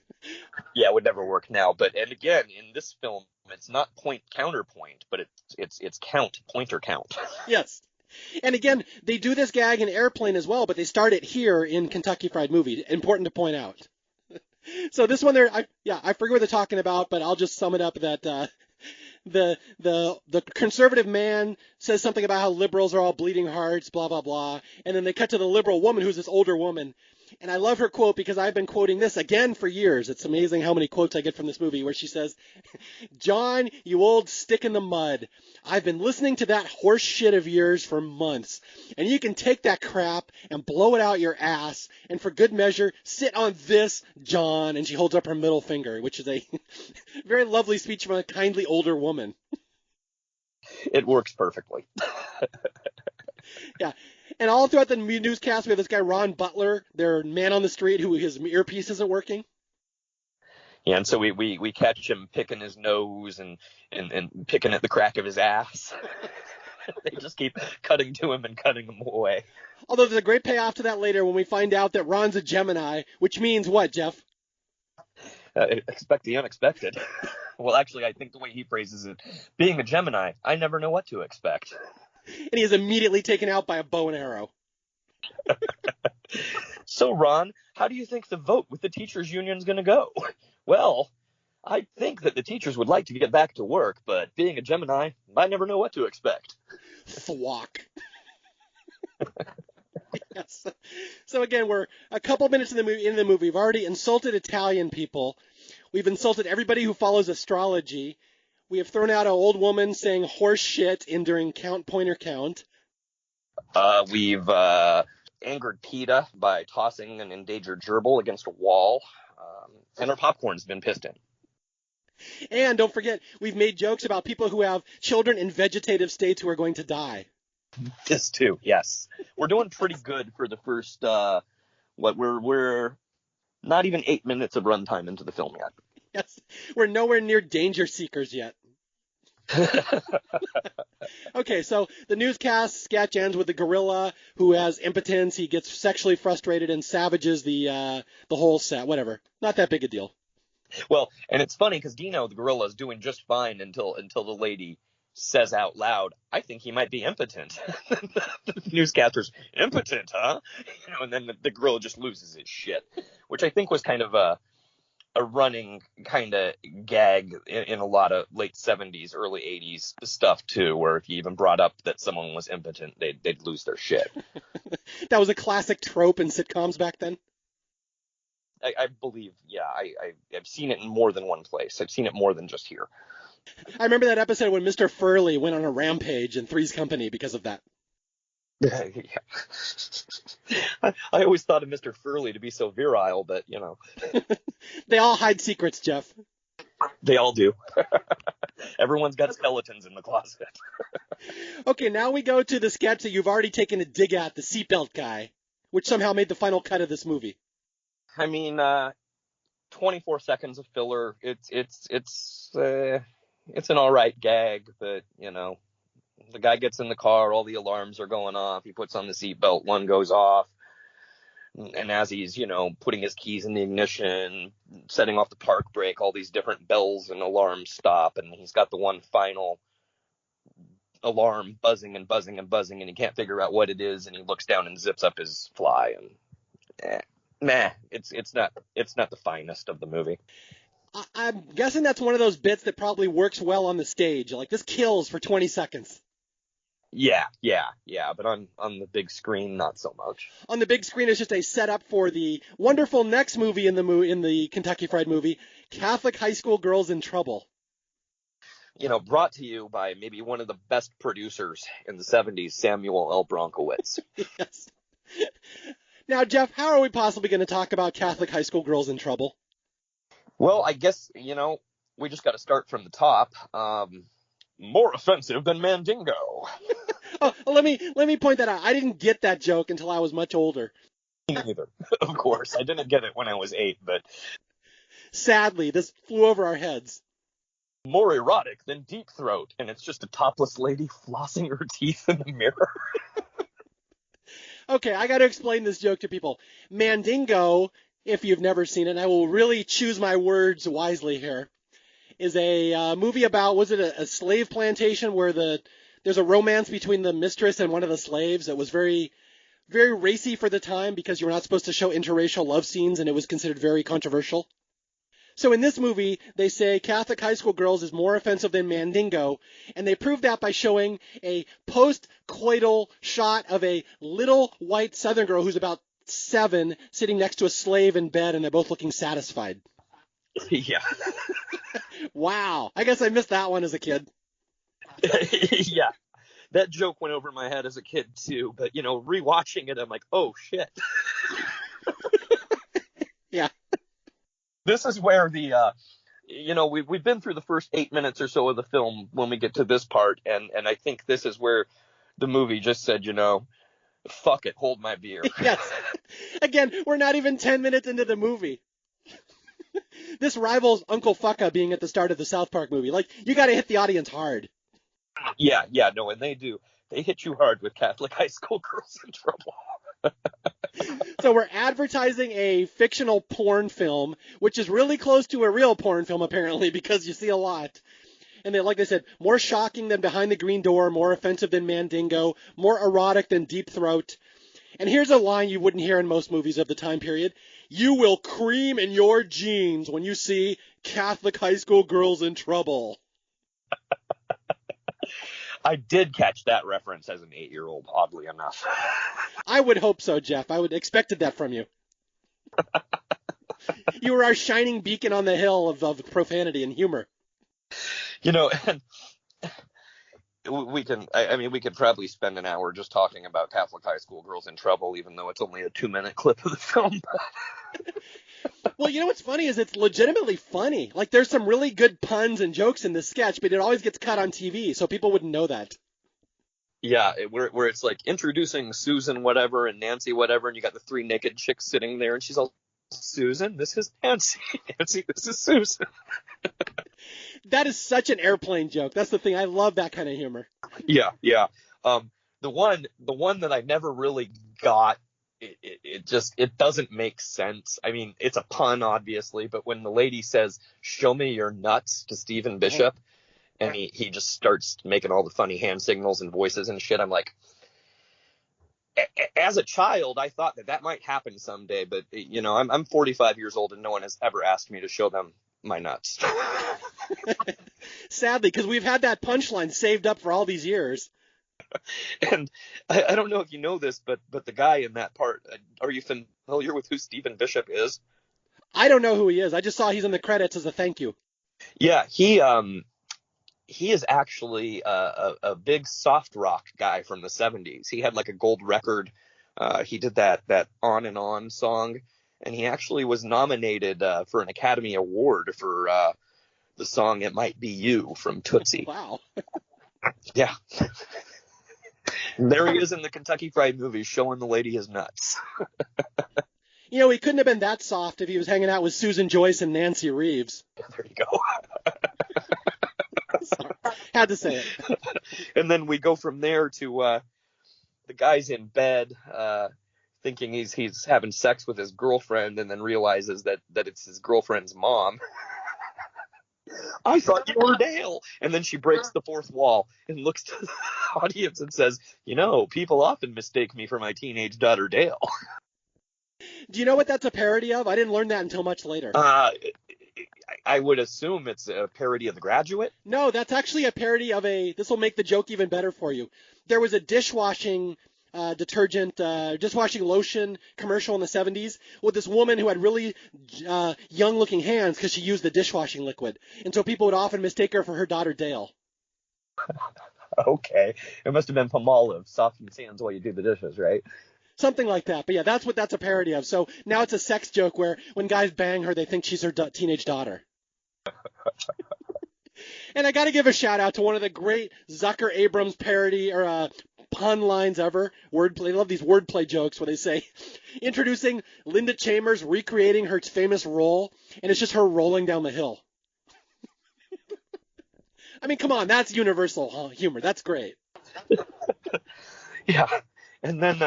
[SPEAKER 3] Yeah, it would never work now. And again, in this film, it's not point counterpoint, but it's count, pointer count. Yes. And again, they do this gag in Airplane as well, but they start it here in Kentucky Fried Movie. Important to point out. So this one I forget what they're talking about, but I'll just sum it up that the conservative man says something about how liberals are all bleeding hearts, blah, blah, blah. And then they cut to the liberal woman, who's this older woman. And I love her quote because I've been quoting this again for years. It's amazing how many quotes I get from this movie where she says, "John, you old stick in the mud. I've been listening to that horse shit of yours for months. And you can take that crap and blow it out your ass. And for good measure, sit on this, John." And she holds up her middle finger, which is a very lovely speech from a kindly older woman. It works perfectly. Yeah.
[SPEAKER 2] And all throughout the newscast, we have this guy, Ron Butler, their man on the street who his earpiece isn't working.
[SPEAKER 3] Yeah, and so we catch him picking his nose and picking at the crack of his ass. They just keep cutting to him and cutting him away.
[SPEAKER 2] Although there's a great payoff to that later when we find out that Ron's a Gemini, which means what, Jeff?
[SPEAKER 3] Expect the unexpected. Well, actually, I think the way he phrases it, being a Gemini, I never know what to expect.
[SPEAKER 2] And he is immediately taken out by a bow and arrow.
[SPEAKER 3] So, Ron, how do you think the vote with the teachers' union is going to go? Well, I think that the teachers would like to get back to work, but being a Gemini, I never know what to expect.
[SPEAKER 2] Thwack. Yes. So again, we're a couple minutes in the movie. We've already insulted Italian people. We've insulted everybody who follows astrology. We have thrown out an old woman saying horse shit during Count Pointer Count.
[SPEAKER 3] We've angered PETA by tossing an endangered gerbil against a wall. And our popcorn's been pissed in.
[SPEAKER 2] And don't forget, we've made jokes about people who have children in vegetative states who are going to die.
[SPEAKER 3] This too, yes. We're doing pretty good for the first, we're not even 8 minutes of runtime into the film yet.
[SPEAKER 2] Yes, we're nowhere near Danger Seekers yet. Okay, so the newscast sketch ends with the gorilla who has impotence. He gets sexually frustrated and savages the whole set. Whatever, not that big a deal.
[SPEAKER 3] Well, and it's funny because Dino, the gorilla, is doing just fine until the lady says out loud, "I think he might be impotent." The newscaster's impotent, huh? And then the gorilla just loses his shit, which I think was kind of a running kind of gag in a lot of late 70s, early 80s stuff too, where if you even brought up that someone was impotent, they'd lose their shit.
[SPEAKER 2] That was a classic trope in sitcoms back then.
[SPEAKER 3] I believe, yeah, I've seen it in more than one place. I've seen it more than just here.
[SPEAKER 2] I remember that episode when Mr. Furley went on a rampage in Three's Company because of that.
[SPEAKER 3] Yeah. I always thought of Mr. Furley to be so virile, but,
[SPEAKER 2] They all hide secrets, Jeff.
[SPEAKER 3] They all do. Everyone's got skeletons in the closet.
[SPEAKER 2] Okay, now we go to the sketch that you've already taken a dig at, the seatbelt guy, which somehow made the final cut of this movie.
[SPEAKER 3] I mean, 24 seconds of filler. It's an all right gag, but, the guy gets in the car, all the alarms are going off. He puts on the seatbelt, one goes off. And as he's, putting his keys in the ignition, setting off the park brake, all these different bells and alarms stop. And he's got the one final alarm buzzing and buzzing and buzzing, and he can't figure out what it is. And he looks down and zips up his fly. And it's not the finest of the movie.
[SPEAKER 2] I'm guessing that's one of those bits that probably works well on the stage. Like, this kills for 20 seconds.
[SPEAKER 3] Yeah, but on the big screen, not so much. On
[SPEAKER 2] the big screen, it's just a setup for the wonderful next movie in the Kentucky Fried Movie, Catholic High School Girls in Trouble.
[SPEAKER 3] Brought to you by maybe one of the best producers in the 70s, Samuel L. Bronkowitz.
[SPEAKER 2] Yes. Now, Jeff, how are we possibly going to talk about Catholic High School Girls in Trouble?
[SPEAKER 3] Well, I guess, we just got to start from the top. More offensive than Mandingo.
[SPEAKER 2] Oh, let me point that out. I didn't get that joke until I was much older.
[SPEAKER 3] Me neither, of course. I didn't get it when I was 8, but...
[SPEAKER 2] Sadly, this flew over our heads.
[SPEAKER 3] More erotic than Deep Throat, and it's just a topless lady flossing her teeth in the mirror.
[SPEAKER 2] Okay, I got to explain this joke to people. Mandingo, if you've never seen it, and I will really choose my words wisely here, is a movie about, was it a slave plantation where there's a romance between the mistress and one of the slaves that was very, very racy for the time because you were not supposed to show interracial love scenes and it was considered very controversial. So in this movie, they say Catholic High School Girls is more offensive than Mandingo, and they prove that by showing a post-coital shot of a little white Southern girl who's about 7 sitting next to a slave in bed, and they're both looking satisfied.
[SPEAKER 3] Yeah.
[SPEAKER 2] Wow. I guess I missed that one as a kid.
[SPEAKER 3] Yeah. That joke went over my head as a kid, too. But, rewatching it, I'm like, oh, shit.
[SPEAKER 2] Yeah.
[SPEAKER 3] This is where we've been through the first 8 minutes or so of the film when we get to this part. And I think this is where the movie just said, fuck it, hold my beer.
[SPEAKER 2] Yes. Again, we're not even 10 minutes into the movie. This rivals Uncle Fucka being at the start of the South Park movie. Like, you got to hit the audience hard.
[SPEAKER 3] Yeah, no, and they do. They hit you hard with Catholic high school girls in trouble.
[SPEAKER 2] So we're advertising a fictional porn film, which is really close to a real porn film, apparently, because you see a lot. And then, like I said, more shocking than Behind the Green Door, more offensive than Mandingo, more erotic than Deep Throat. And here's a line you wouldn't hear in most movies of the time period. You will cream in your jeans when you see Catholic high school girls in trouble.
[SPEAKER 3] I did catch that reference as an 8-year-old, oddly enough.
[SPEAKER 2] I would hope so, Jeff. I would expected that from you. You were our shining beacon on the hill of profanity and humor.
[SPEAKER 3] You know, and we could probably spend an hour just talking about Catholic high school girls in trouble, even though it's only a 2-minute clip of the film.
[SPEAKER 2] Well, you know what's funny is it's legitimately funny. Like, there's some really good puns and jokes in this sketch, but it always gets cut on TV, so people wouldn't know that.
[SPEAKER 3] Yeah, where it's like introducing Susan whatever and Nancy whatever, and you got the 3 naked chicks sitting there, and she's all, Susan, this is Nancy. Nancy, this is Susan.
[SPEAKER 2] That is such an airplane joke. That's the thing. I love that kind of humor.
[SPEAKER 3] Yeah. The one that I never really got, it doesn't make sense. I mean, it's a pun, obviously, but when the lady says, show me your nuts to Stephen Bishop, and he just starts making all the funny hand signals and voices and shit, I'm like, as a child, I thought that might happen someday, but, you know, I'm 45 years old and no one has ever asked me to show them my nuts.
[SPEAKER 2] Sadly, because we've had that punchline saved up for all these years.
[SPEAKER 3] And I don't know if you know this, but the guy in that part, are you familiar with who Stephen Bishop is?
[SPEAKER 2] I don't know who he is. I just saw he's in the credits as a thank you.
[SPEAKER 3] Yeah, he is actually a big soft rock guy from the 70s. He had like a gold record. He did that On and On song, and he actually was nominated for an Academy Award for the song It Might Be You from Tootsie.
[SPEAKER 2] Wow.
[SPEAKER 3] Yeah. There he is in the Kentucky Fried Movie showing the lady his nuts.
[SPEAKER 2] You know, he couldn't have been that soft if he was hanging out with Susan Joyce and Nancy Reeves.
[SPEAKER 3] There you go.
[SPEAKER 2] Sorry. Had to say it.
[SPEAKER 3] And then we go from there to the guy's in bed thinking he's having sex with his girlfriend, and then realizes that it's his girlfriend's mom. I thought you were Dale. And then she breaks the fourth wall and looks to the audience and says, you know, people often mistake me for my teenage daughter Dale.
[SPEAKER 2] Do you know what that's a parody of? I didn't learn that until much later.
[SPEAKER 3] I would assume it's a parody of The Graduate.
[SPEAKER 2] No, that's actually a parody of this will make the joke even better for you. There was a dishwashing detergent, dishwashing lotion commercial in the 70s with this woman who had really young-looking hands because she used the dishwashing liquid. And so people would often mistake her for her daughter Dale.
[SPEAKER 3] Okay. It must have been Palmolive, soften your hands while you do the dishes, right?
[SPEAKER 2] Something like that. But yeah, that's what that's a parody of. So now it's a sex joke where when guys bang her, they think she's her teenage daughter. And I got to give a shout out to one of the great Zucker Abrams parody or pun lines ever. Wordplay. I love these wordplay jokes where they say, introducing Linda Chambers recreating her famous roll, and it's just her rolling down the hill. I mean, come on, that's universal humor. That's great.
[SPEAKER 3] Yeah. And then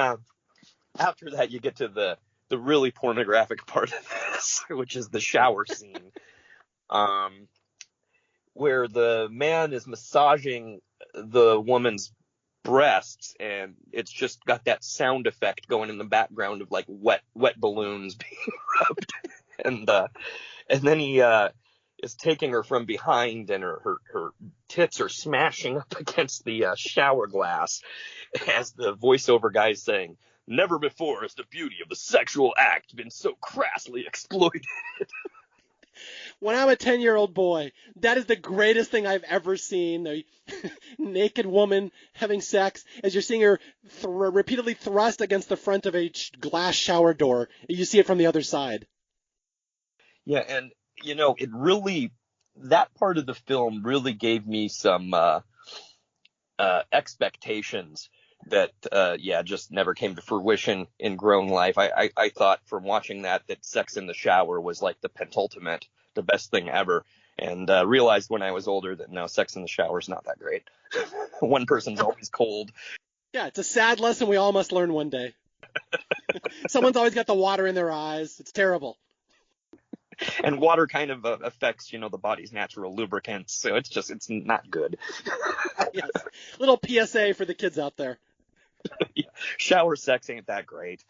[SPEAKER 3] after that, you get to the really pornographic part of this, which is the shower scene, where the man is massaging the woman's breasts, and it's just got that sound effect going in the background of like wet balloons being rubbed, and then he is taking her from behind, and her tits are smashing up against the shower glass as the voiceover guy is saying, never before has the beauty of the sexual act been so crassly exploited.
[SPEAKER 2] When I'm a 10-year-old boy, that is the greatest thing I've ever seen. A naked woman having sex as you're seeing her repeatedly thrust against the front of a glass shower door. You see it from the other side.
[SPEAKER 3] Yeah, and, you know, that part of the film really gave me some expectations that just never came to fruition in grown life. I thought from watching that sex in the shower was like the pentultimate, the best thing ever, and realized when I was older that no, sex in the shower is not that great. One person's always cold.
[SPEAKER 2] Yeah, it's a sad lesson we all must learn one day. Someone's always got the water in their eyes. It's terrible.
[SPEAKER 3] And water kind of affects, the body's natural lubricants, so it's not good.
[SPEAKER 2] Yes. Little PSA for the kids out there.
[SPEAKER 3] Yeah. Shower sex ain't that great.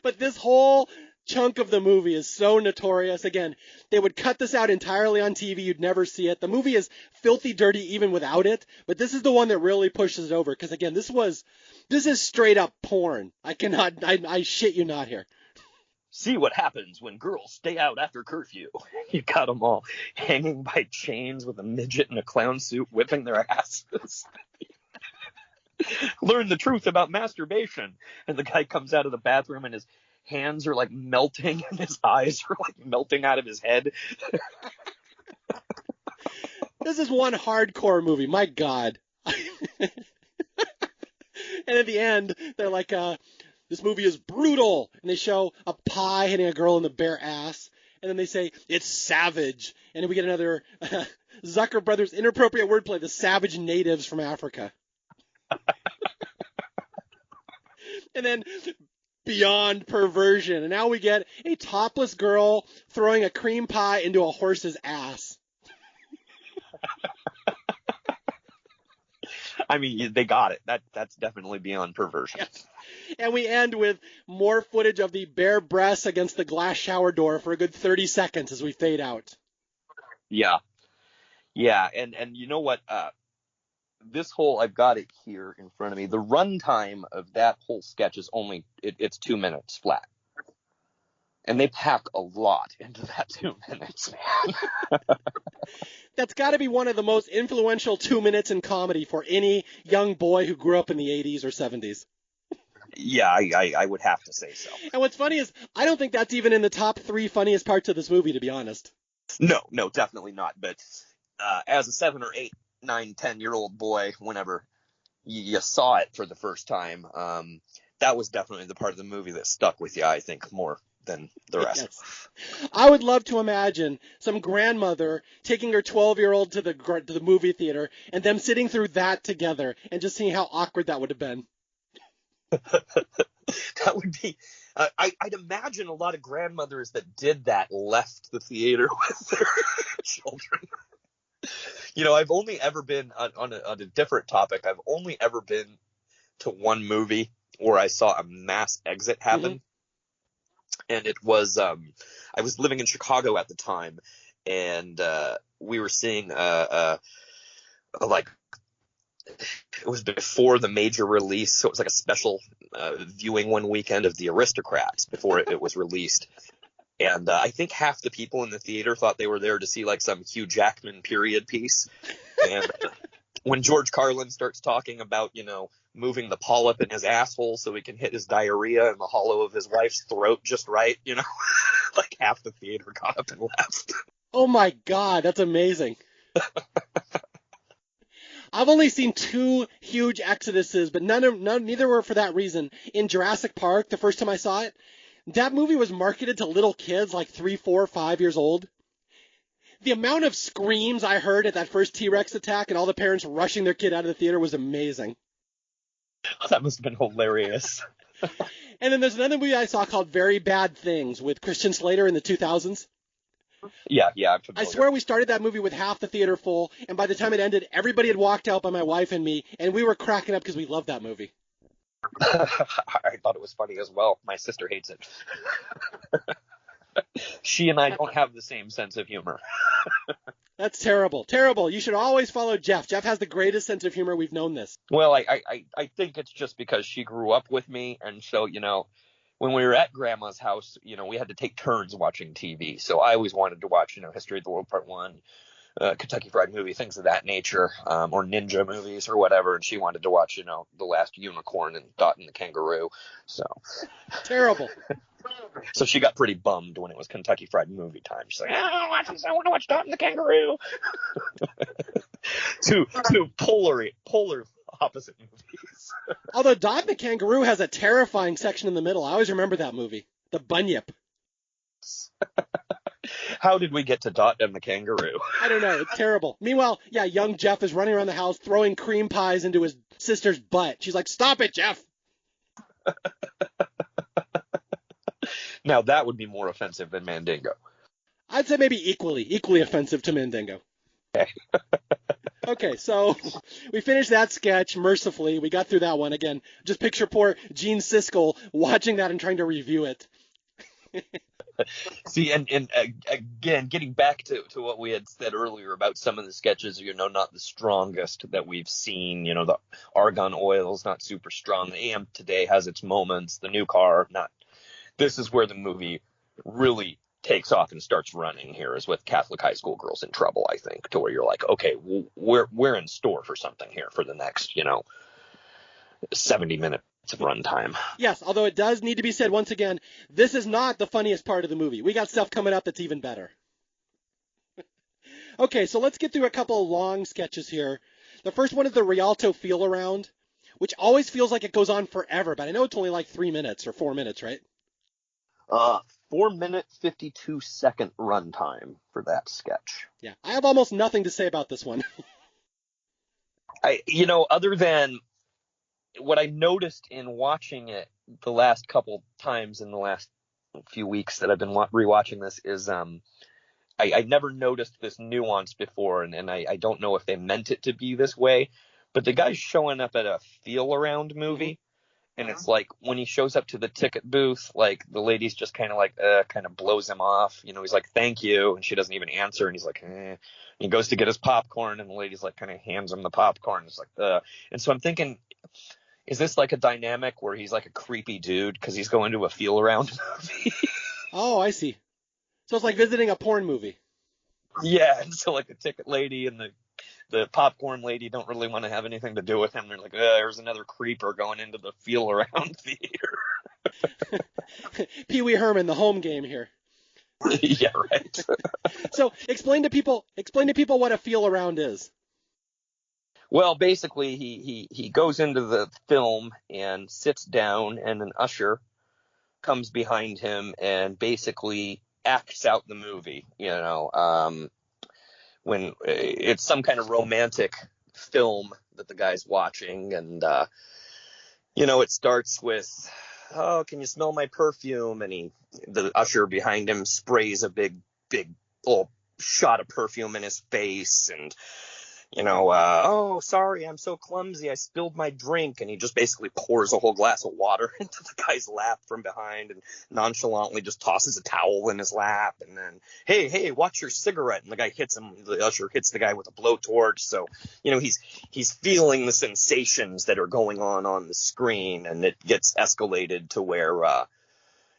[SPEAKER 2] But this whole chunk of the movie is so notorious. Again, they would cut this out entirely on TV. You'd never see it. The movie is filthy dirty even without it, but this is the one that really pushes it over. Because again, this is straight up porn. I shit you not here.
[SPEAKER 3] See what happens when girls stay out after curfew. You got them all hanging by chains with a midget in a clown suit whipping their asses. Learn the truth about masturbation. And the guy comes out of the bathroom and his hands are like melting and his eyes are like melting out of his head.
[SPEAKER 2] This is one hardcore movie. My God. And at the end, they're like, this movie is brutal. And they show a pie hitting a girl in the bare ass. And then they say, it's savage. And then we get another Zucker Brothers inappropriate wordplay, the savage natives from Africa. And then beyond perversion. And now we get a topless girl throwing a cream pie into a horse's ass.
[SPEAKER 3] I mean, they got it. That's definitely beyond perversion.
[SPEAKER 2] Yes. And we end with more footage of the bare breasts against the glass shower door for a good 30 seconds as we fade out.
[SPEAKER 3] Yeah. Yeah, and you know what? This whole, I've got it here in front of me. The runtime of that whole sketch is it's 2 minutes flat. And they pack a lot into that 2 minutes, man.
[SPEAKER 2] That's got to be one of the most influential 2 minutes in comedy for any young boy who grew up in the 80s or 70s.
[SPEAKER 3] Yeah, I would have to say so.
[SPEAKER 2] And what's funny is I don't think that's even in the top 3 funniest parts of this movie, to be honest.
[SPEAKER 3] No, definitely not. But as a 7 or 8, 9, 10-year-old boy, whenever you saw it for the first time, that was definitely the part of the movie that stuck with you, I think, more than the rest.
[SPEAKER 2] Yes. I would love to imagine some grandmother taking her 12-year-old to the movie theater and them sitting through that together and just seeing how awkward that would have been.
[SPEAKER 3] That would be I'd imagine a lot of grandmothers that did that left the theater with their children. I've only ever been on a different topic. I've only ever been to one movie where I saw a mass exit happen. Mm-hmm. And it was, I was living in Chicago at the time, and we were seeing, it was before the major release, so it was like a special viewing one weekend of The Aristocrats before it was released. And I think half the people in the theater thought they were there to see like some Hugh Jackman period piece. And when George Carlin starts talking about, moving the polyp in his asshole so he can hit his diarrhea in the hollow of his wife's throat just right, like half the theater got up and left.
[SPEAKER 2] Oh my God, that's amazing. I've only seen 2 huge exoduses, but neither were for that reason. In Jurassic Park, the first time I saw it, that movie was marketed to little kids like 3, 4, 5 years old. The amount of screams I heard at that first T-Rex attack and all the parents rushing their kid out of the theater was amazing.
[SPEAKER 3] That must have been hilarious.
[SPEAKER 2] And then there's another movie I saw called Very Bad Things with Christian Slater in the 2000s.
[SPEAKER 3] Yeah, I'm familiar.
[SPEAKER 2] I swear we started that movie with half the theater full, and by the time it ended, everybody had walked out but my wife and me, and we were cracking up because we loved that movie.
[SPEAKER 3] I thought it was funny as well. My sister hates it. She and I don't have the same sense of humor.
[SPEAKER 2] That's terrible. Terrible. You should always follow Jeff. Jeff has the greatest sense of humor. We've known this.
[SPEAKER 3] Well, I think it's just because she grew up with me. And so, when we were at Grandma's house, we had to take turns watching TV. So I always wanted to watch, History of the World Part 1, Kentucky Fried Movie, things of that nature, or ninja movies or whatever. And she wanted to watch, The Last Unicorn and Dot and the Kangaroo. So
[SPEAKER 2] terrible.
[SPEAKER 3] So she got pretty bummed when it was Kentucky Fried Movie time. She's like, I want to watch Dot and the Kangaroo. Two polar opposite movies.
[SPEAKER 2] Although Dot the Kangaroo has a terrifying section in the middle. I always remember that movie. The Bunyip.
[SPEAKER 3] How did we get to Dot and the Kangaroo?
[SPEAKER 2] I don't know. It's terrible. Meanwhile, yeah, young Jeff is running around the house throwing cream pies into his sister's butt. She's like, "Stop it, Jeff."
[SPEAKER 3] Now that would be more offensive than Mandingo.
[SPEAKER 2] I'd say maybe equally offensive to Mandingo.
[SPEAKER 3] Okay.
[SPEAKER 2] Okay, so we finished that sketch mercifully. We got through that one. Again, just picture poor Gene Siskel watching that and trying to review it.
[SPEAKER 3] See, and again, getting back to what we had said earlier about some of the sketches, not the strongest that we've seen. The Argon Oil's not super strong. The AM Today has its moments. The New Car, not. This is where the movie really takes off and starts running here, is with Catholic High School Girls in Trouble, I think, to where you're like, okay, we're in store for something here for the next, 70 minutes of runtime.
[SPEAKER 2] Yes, although it does need to be said once again, this is not the funniest part of the movie. We got stuff coming up that's even better. Okay, so let's get through a couple of long sketches here. The first one is the Rialto Feel Around, which always feels like it goes on forever, but I know it's only like 3 minutes or 4 minutes, right?
[SPEAKER 3] 4-minute, 52-second runtime for that sketch.
[SPEAKER 2] Yeah, I have almost nothing to say about this one.
[SPEAKER 3] Other than what I noticed in watching it the last couple times in the last few weeks that I've been rewatching this is I never noticed this nuance before, and I don't know if they meant it to be this way, but the guy's showing up at a feel-around movie. And it's like when he shows up to the ticket booth, like the lady's just kind of blows him off. He's like, "Thank you." And she doesn't even answer. And he's like, eh. And he goes to get his popcorn and the lady's like kind of hands him the popcorn. It's like, And so I'm thinking, is this like a dynamic where he's like a creepy dude because he's going to a feel around movie?
[SPEAKER 2] Oh, I see. So it's like visiting a porn movie.
[SPEAKER 3] Yeah. And so like the ticket lady and the popcorn lady don't really want to have anything to do with him. They're like, there's another creeper going into the feel around theater.
[SPEAKER 2] Pee Wee Herman, the home game here.
[SPEAKER 3] Yeah, right.
[SPEAKER 2] So explain to people what a feel around is.
[SPEAKER 3] Well, basically he goes into the film and sits down, and an usher comes behind him and basically acts out the movie, when it's some kind of romantic film that the guy's watching. And, it starts with, "Oh, can you smell my perfume?" And the usher behind him sprays a big old shot of perfume in his face. And, "Oh, sorry, I'm so clumsy. I spilled my drink." And he just basically pours a whole glass of water into the guy's lap from behind and nonchalantly just tosses a towel in his lap. And then, hey, watch your cigarette. And the guy hits him. The usher hits the guy with a blowtorch. So, he's feeling the sensations that are going on the screen. And it gets escalated to where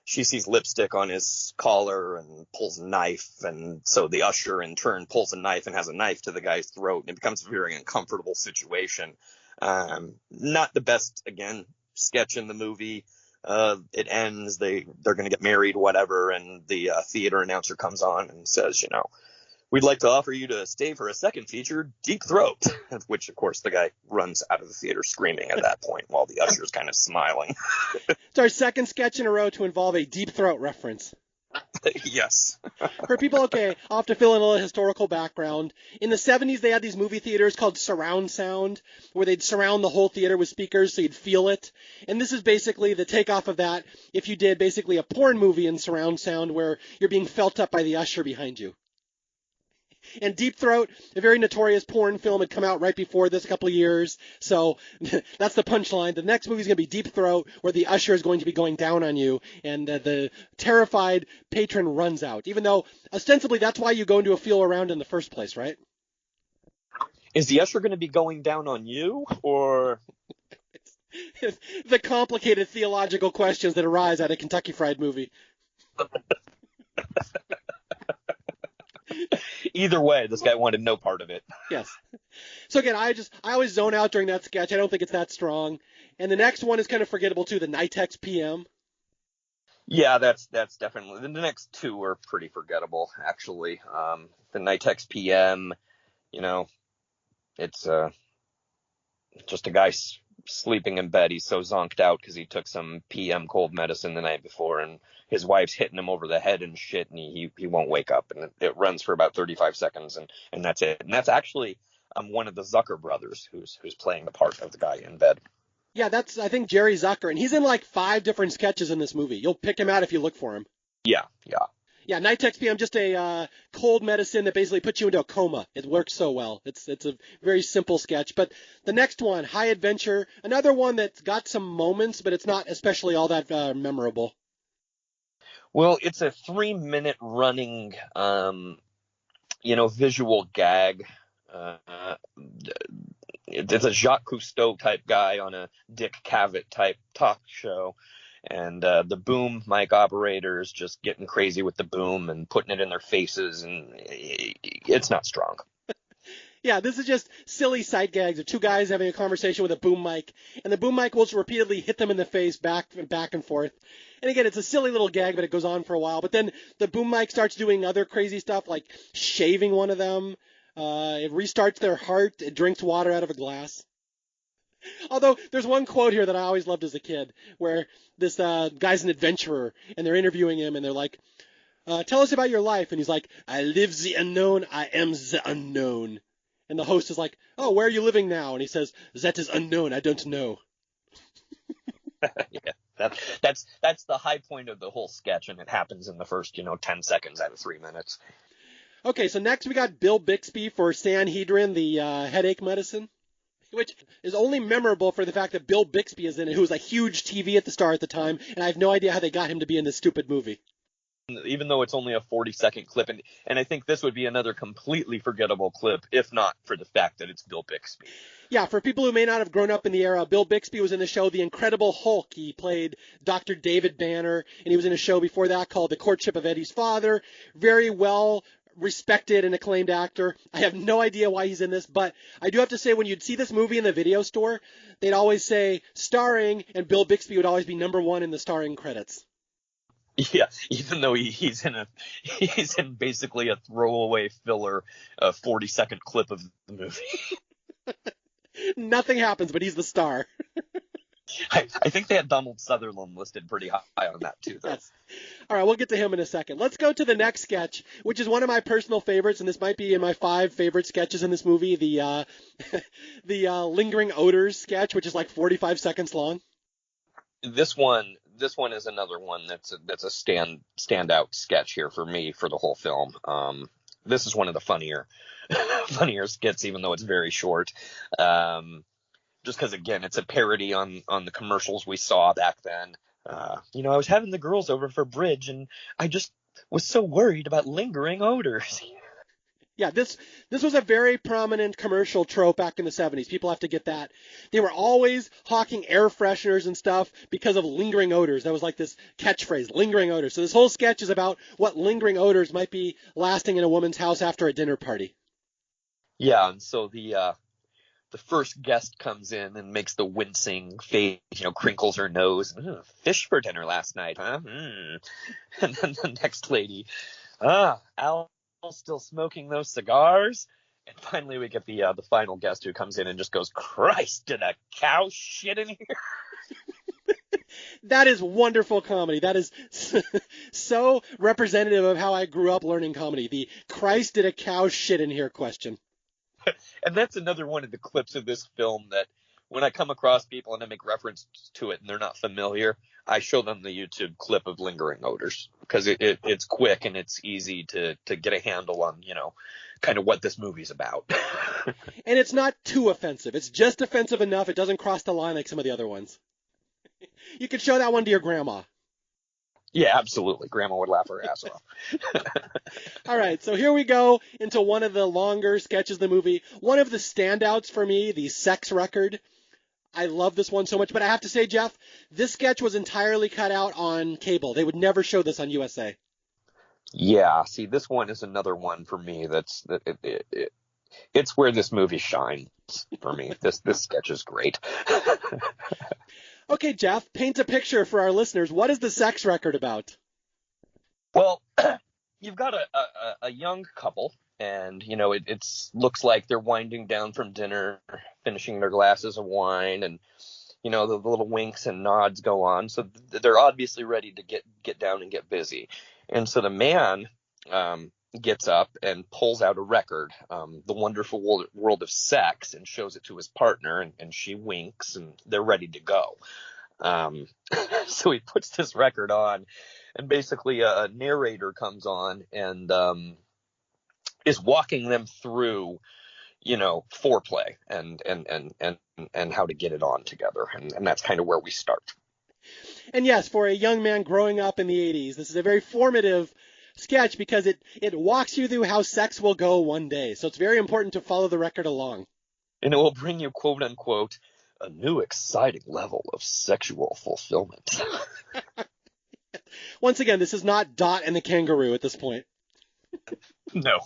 [SPEAKER 3] she sees lipstick on his collar and pulls a knife. And so the usher in turn pulls a knife and has a knife to the guy's throat. And it becomes a very uncomfortable situation. Not the best, again, sketch in the movie. It ends. They're going to get married, whatever. And the theater announcer comes on and says, "We'd like to offer you to stay for a second feature, Deep Throat," which, of course, the guy runs out of the theater screaming at that point while the usher's kind of smiling.
[SPEAKER 2] It's our second sketch in a row to involve a Deep Throat reference.
[SPEAKER 3] Yes.
[SPEAKER 2] For people, okay, I'll have to fill in a little historical background. In the 70s, they had these movie theaters called surround sound, where they'd surround the whole theater with speakers so you'd feel it. And this is basically the takeoff of that if you did basically a porn movie in surround sound where you're being felt up by the usher behind you. And Deep Throat, a very notorious porn film, had come out right before this, a couple of years. So that's the punchline. The next movie is going to be Deep Throat, where the usher is going to be going down on you, and the terrified patron runs out. Even though, ostensibly, that's why you go into a feel around in the first place, right?
[SPEAKER 3] Is the usher going to be going down on you, or...
[SPEAKER 2] The complicated theological questions that arise out of Kentucky Fried Movie.
[SPEAKER 3] Either way, this guy wanted no part of it.
[SPEAKER 2] Yes. So again, I always zone out during that sketch. I don't think it's that strong. And the next one is kind of forgettable too, the Nitex PM.
[SPEAKER 3] Yeah, that's definitely, the next two are pretty forgettable, actually. The Nitex PM, it's just a guy sleeping in bed. He's so zonked out because he took some PM cold medicine the night before, and his wife's hitting him over the head and shit, and he won't wake up. And it runs for about 35 seconds, and that's it. And that's actually one of the Zucker brothers who's playing the part of the guy in bed.
[SPEAKER 2] Yeah, that's, I think, Jerry Zucker, and he's in like 5 different sketches in this movie. You'll pick him out if you look for him.
[SPEAKER 3] Yeah.
[SPEAKER 2] Yeah, Night PM, just a cold medicine that basically puts you into a coma. It works so well. It's a very simple sketch. But the next one, High Adventure, another one that's got some moments, but it's not especially all that memorable.
[SPEAKER 3] Well, it's a 3-minute running, visual gag. It's a Jacques Cousteau type guy on a Dick Cavett type talk show. And the boom mic operators just getting crazy with the boom and putting it in their faces, and it's not strong.
[SPEAKER 2] Yeah, this is just silly sight gags of 2 guys having a conversation with a boom mic, and the boom mic will repeatedly hit them in the face back and forth. And again, it's a silly little gag, but it goes on for a while. But then the boom mic starts doing other crazy stuff, like shaving one of them. It restarts their heart. It drinks water out of a glass. Although there's one quote here that I always loved as a kid, where this guy's an adventurer, and they're interviewing him, and they're like, tell us about your life. And he's like, I live the unknown, I am the unknown. And the host is like, oh, where are you living now? And he says, that is unknown, I don't know.
[SPEAKER 3] Yeah, that's the high point of the whole sketch, and it happens in the first, 10 seconds out of 3 minutes.
[SPEAKER 2] Okay, so next we got Bill Bixby for Sanhedrin, the headache medicine, which is only memorable for the fact that Bill Bixby is in it, who was a huge TV star at the time, and I have no idea how they got him to be in this stupid movie.
[SPEAKER 3] Even though it's only a 40-second clip, and I think this would be another completely forgettable clip, if not for the fact that it's Bill Bixby.
[SPEAKER 2] Yeah, for people who may not have grown up in the era, Bill Bixby was in the show The Incredible Hulk. He played Dr. David Banner, and he was in a show before that called The Courtship of Eddie's Father. Very well respected and acclaimed actor. I have no idea why he's in this, but I do have to say, when you'd see this movie in the video store, they'd always say starring, and Bill Bixby would always be number 1 in the starring credits.
[SPEAKER 3] Yeah, even though he's in basically a throwaway filler, 40-second clip of the movie.
[SPEAKER 2] Nothing happens, but he's the star.
[SPEAKER 3] I think they had Donald Sutherland listed pretty high on that too, though.
[SPEAKER 2] Yes. All right, we'll get to him in a second. Let's go to the next sketch, which is one of my personal favorites, and this might be in my 5 favorite sketches in this movie, the lingering odors sketch, which is like 45 seconds long.
[SPEAKER 3] This one is another one that's a standout sketch here for me for the whole film. This is one of the funnier skits, even though it's very short. Just because, again, it's a parody on the commercials we saw back then. I was having the girls over for bridge, and I just was so worried about lingering odors.
[SPEAKER 2] Yeah, this was a very prominent commercial trope back in the 70s. People have to get that. They were always hawking air fresheners and stuff because of lingering odors. That was like this catchphrase, lingering odors. So this whole sketch is about what lingering odors might be lasting in a woman's house after a dinner party.
[SPEAKER 3] Yeah, and so the first guest comes in and makes the wincing face, crinkles her nose. Fish for dinner last night, huh? And then the next lady, Al still smoking those cigars? And finally we get the final guest who comes in and just goes, Christ, did a cow shit in here?
[SPEAKER 2] That is wonderful comedy. That is so representative of how I grew up learning comedy. The Christ, did a cow shit in here question.
[SPEAKER 3] And that's another one of the clips of this film that when I come across people and I make reference to it and they're not familiar, I show them the YouTube clip of lingering odors because it's quick and it's easy to get a handle on, kind of what this movie's about.
[SPEAKER 2] And it's not too offensive. It's just offensive enough. It doesn't cross the line like some of the other ones. You could show that one to your grandma.
[SPEAKER 3] Yeah, absolutely. Grandma would laugh her ass off.
[SPEAKER 2] All right, so here we go into one of the longer sketches of the movie. One of the standouts for me, the sex record. I love this one so much, but I have to say, Jeff, this sketch was entirely cut out on cable. They would never show this on USA.
[SPEAKER 3] Yeah, see, this one is another one for me it's where this movie shines for me. This sketch is great.
[SPEAKER 2] Okay, Jeff, paint a picture for our listeners. What is the sex record about?
[SPEAKER 3] Well, you've got a young couple, And, it looks like they're winding down from dinner, finishing their glasses of wine, and, the little winks and nods go on. So they're obviously ready to get down and get busy. And so the man gets up and pulls out a record, The Wonderful World of Sex, and shows it to his partner, and she winks, and they're ready to go. So he puts this record on, and basically a narrator comes on and is walking them through, foreplay and how to get it on together. And that's kind of where we start.
[SPEAKER 2] And yes, for a young man growing up in the 80s, this is a very formative sketch because it walks you through how sex will go one day. So it's very important to follow the record along.
[SPEAKER 3] And it will bring you, quote unquote, a new exciting level of sexual fulfillment.
[SPEAKER 2] Once again, this is not Dot and the Kangaroo at this point.
[SPEAKER 3] No.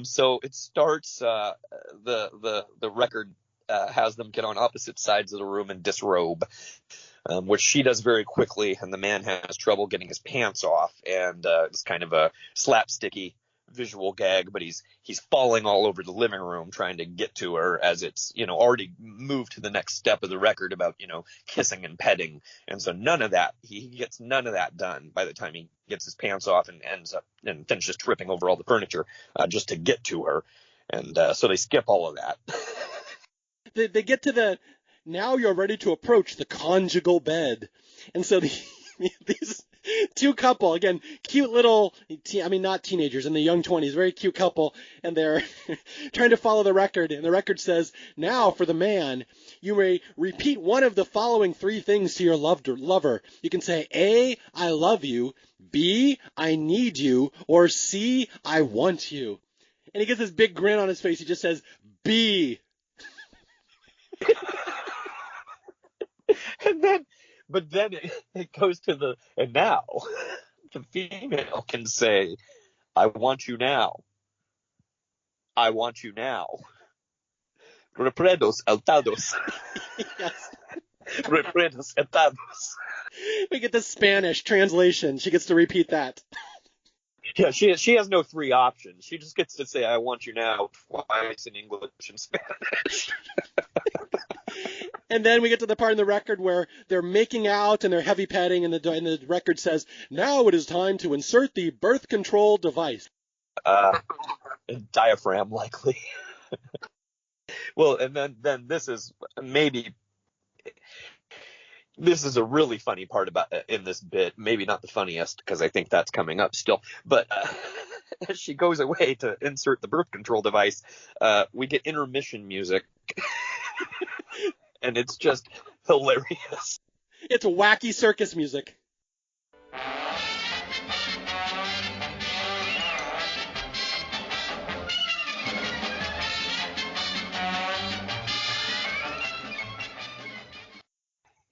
[SPEAKER 3] So it starts, the record has them get on opposite sides of the room and disrobe, which she does very quickly, and the man has trouble getting his pants off, and it's kind of a slapsticky visual gag, but he's falling all over the living room trying to get to her as it's, already moved to the next step of the record about, kissing and petting. And so he gets none of that done by the time he gets his pants off and ends up and finishes tripping over all the furniture just to get to her. And so they skip all of that.
[SPEAKER 2] They get to now you're ready to approach the conjugal bed. And so these two couple, again, cute little, not teenagers, in the young 20s, very cute couple, and they're trying to follow the record, and the record says, now for the man, you may repeat one of the following three things to your lover. You can say, A, I love you, B, I need you, or C, I want you. And he gets this big grin on his face. He just says, B.
[SPEAKER 3] But then it goes to and now the female can say, I want you now. I want you now. Repredos altados.
[SPEAKER 2] Yes.
[SPEAKER 3] Repredos altados.
[SPEAKER 2] We get the Spanish translation. She gets to repeat that.
[SPEAKER 3] Yeah, she has no three options. She just gets to say, I want you now, twice in English and Spanish.
[SPEAKER 2] And then we get to the part in the record where they're making out and they're heavy petting, and the record says, now it is time to insert the birth control device.
[SPEAKER 3] Diaphragm, likely. Well, and then this is a really funny part about in this bit. Maybe not the funniest, because I think that's coming up still. But as she goes away to insert the birth control device, we get intermission music. And it's just hilarious.
[SPEAKER 2] It's wacky circus music.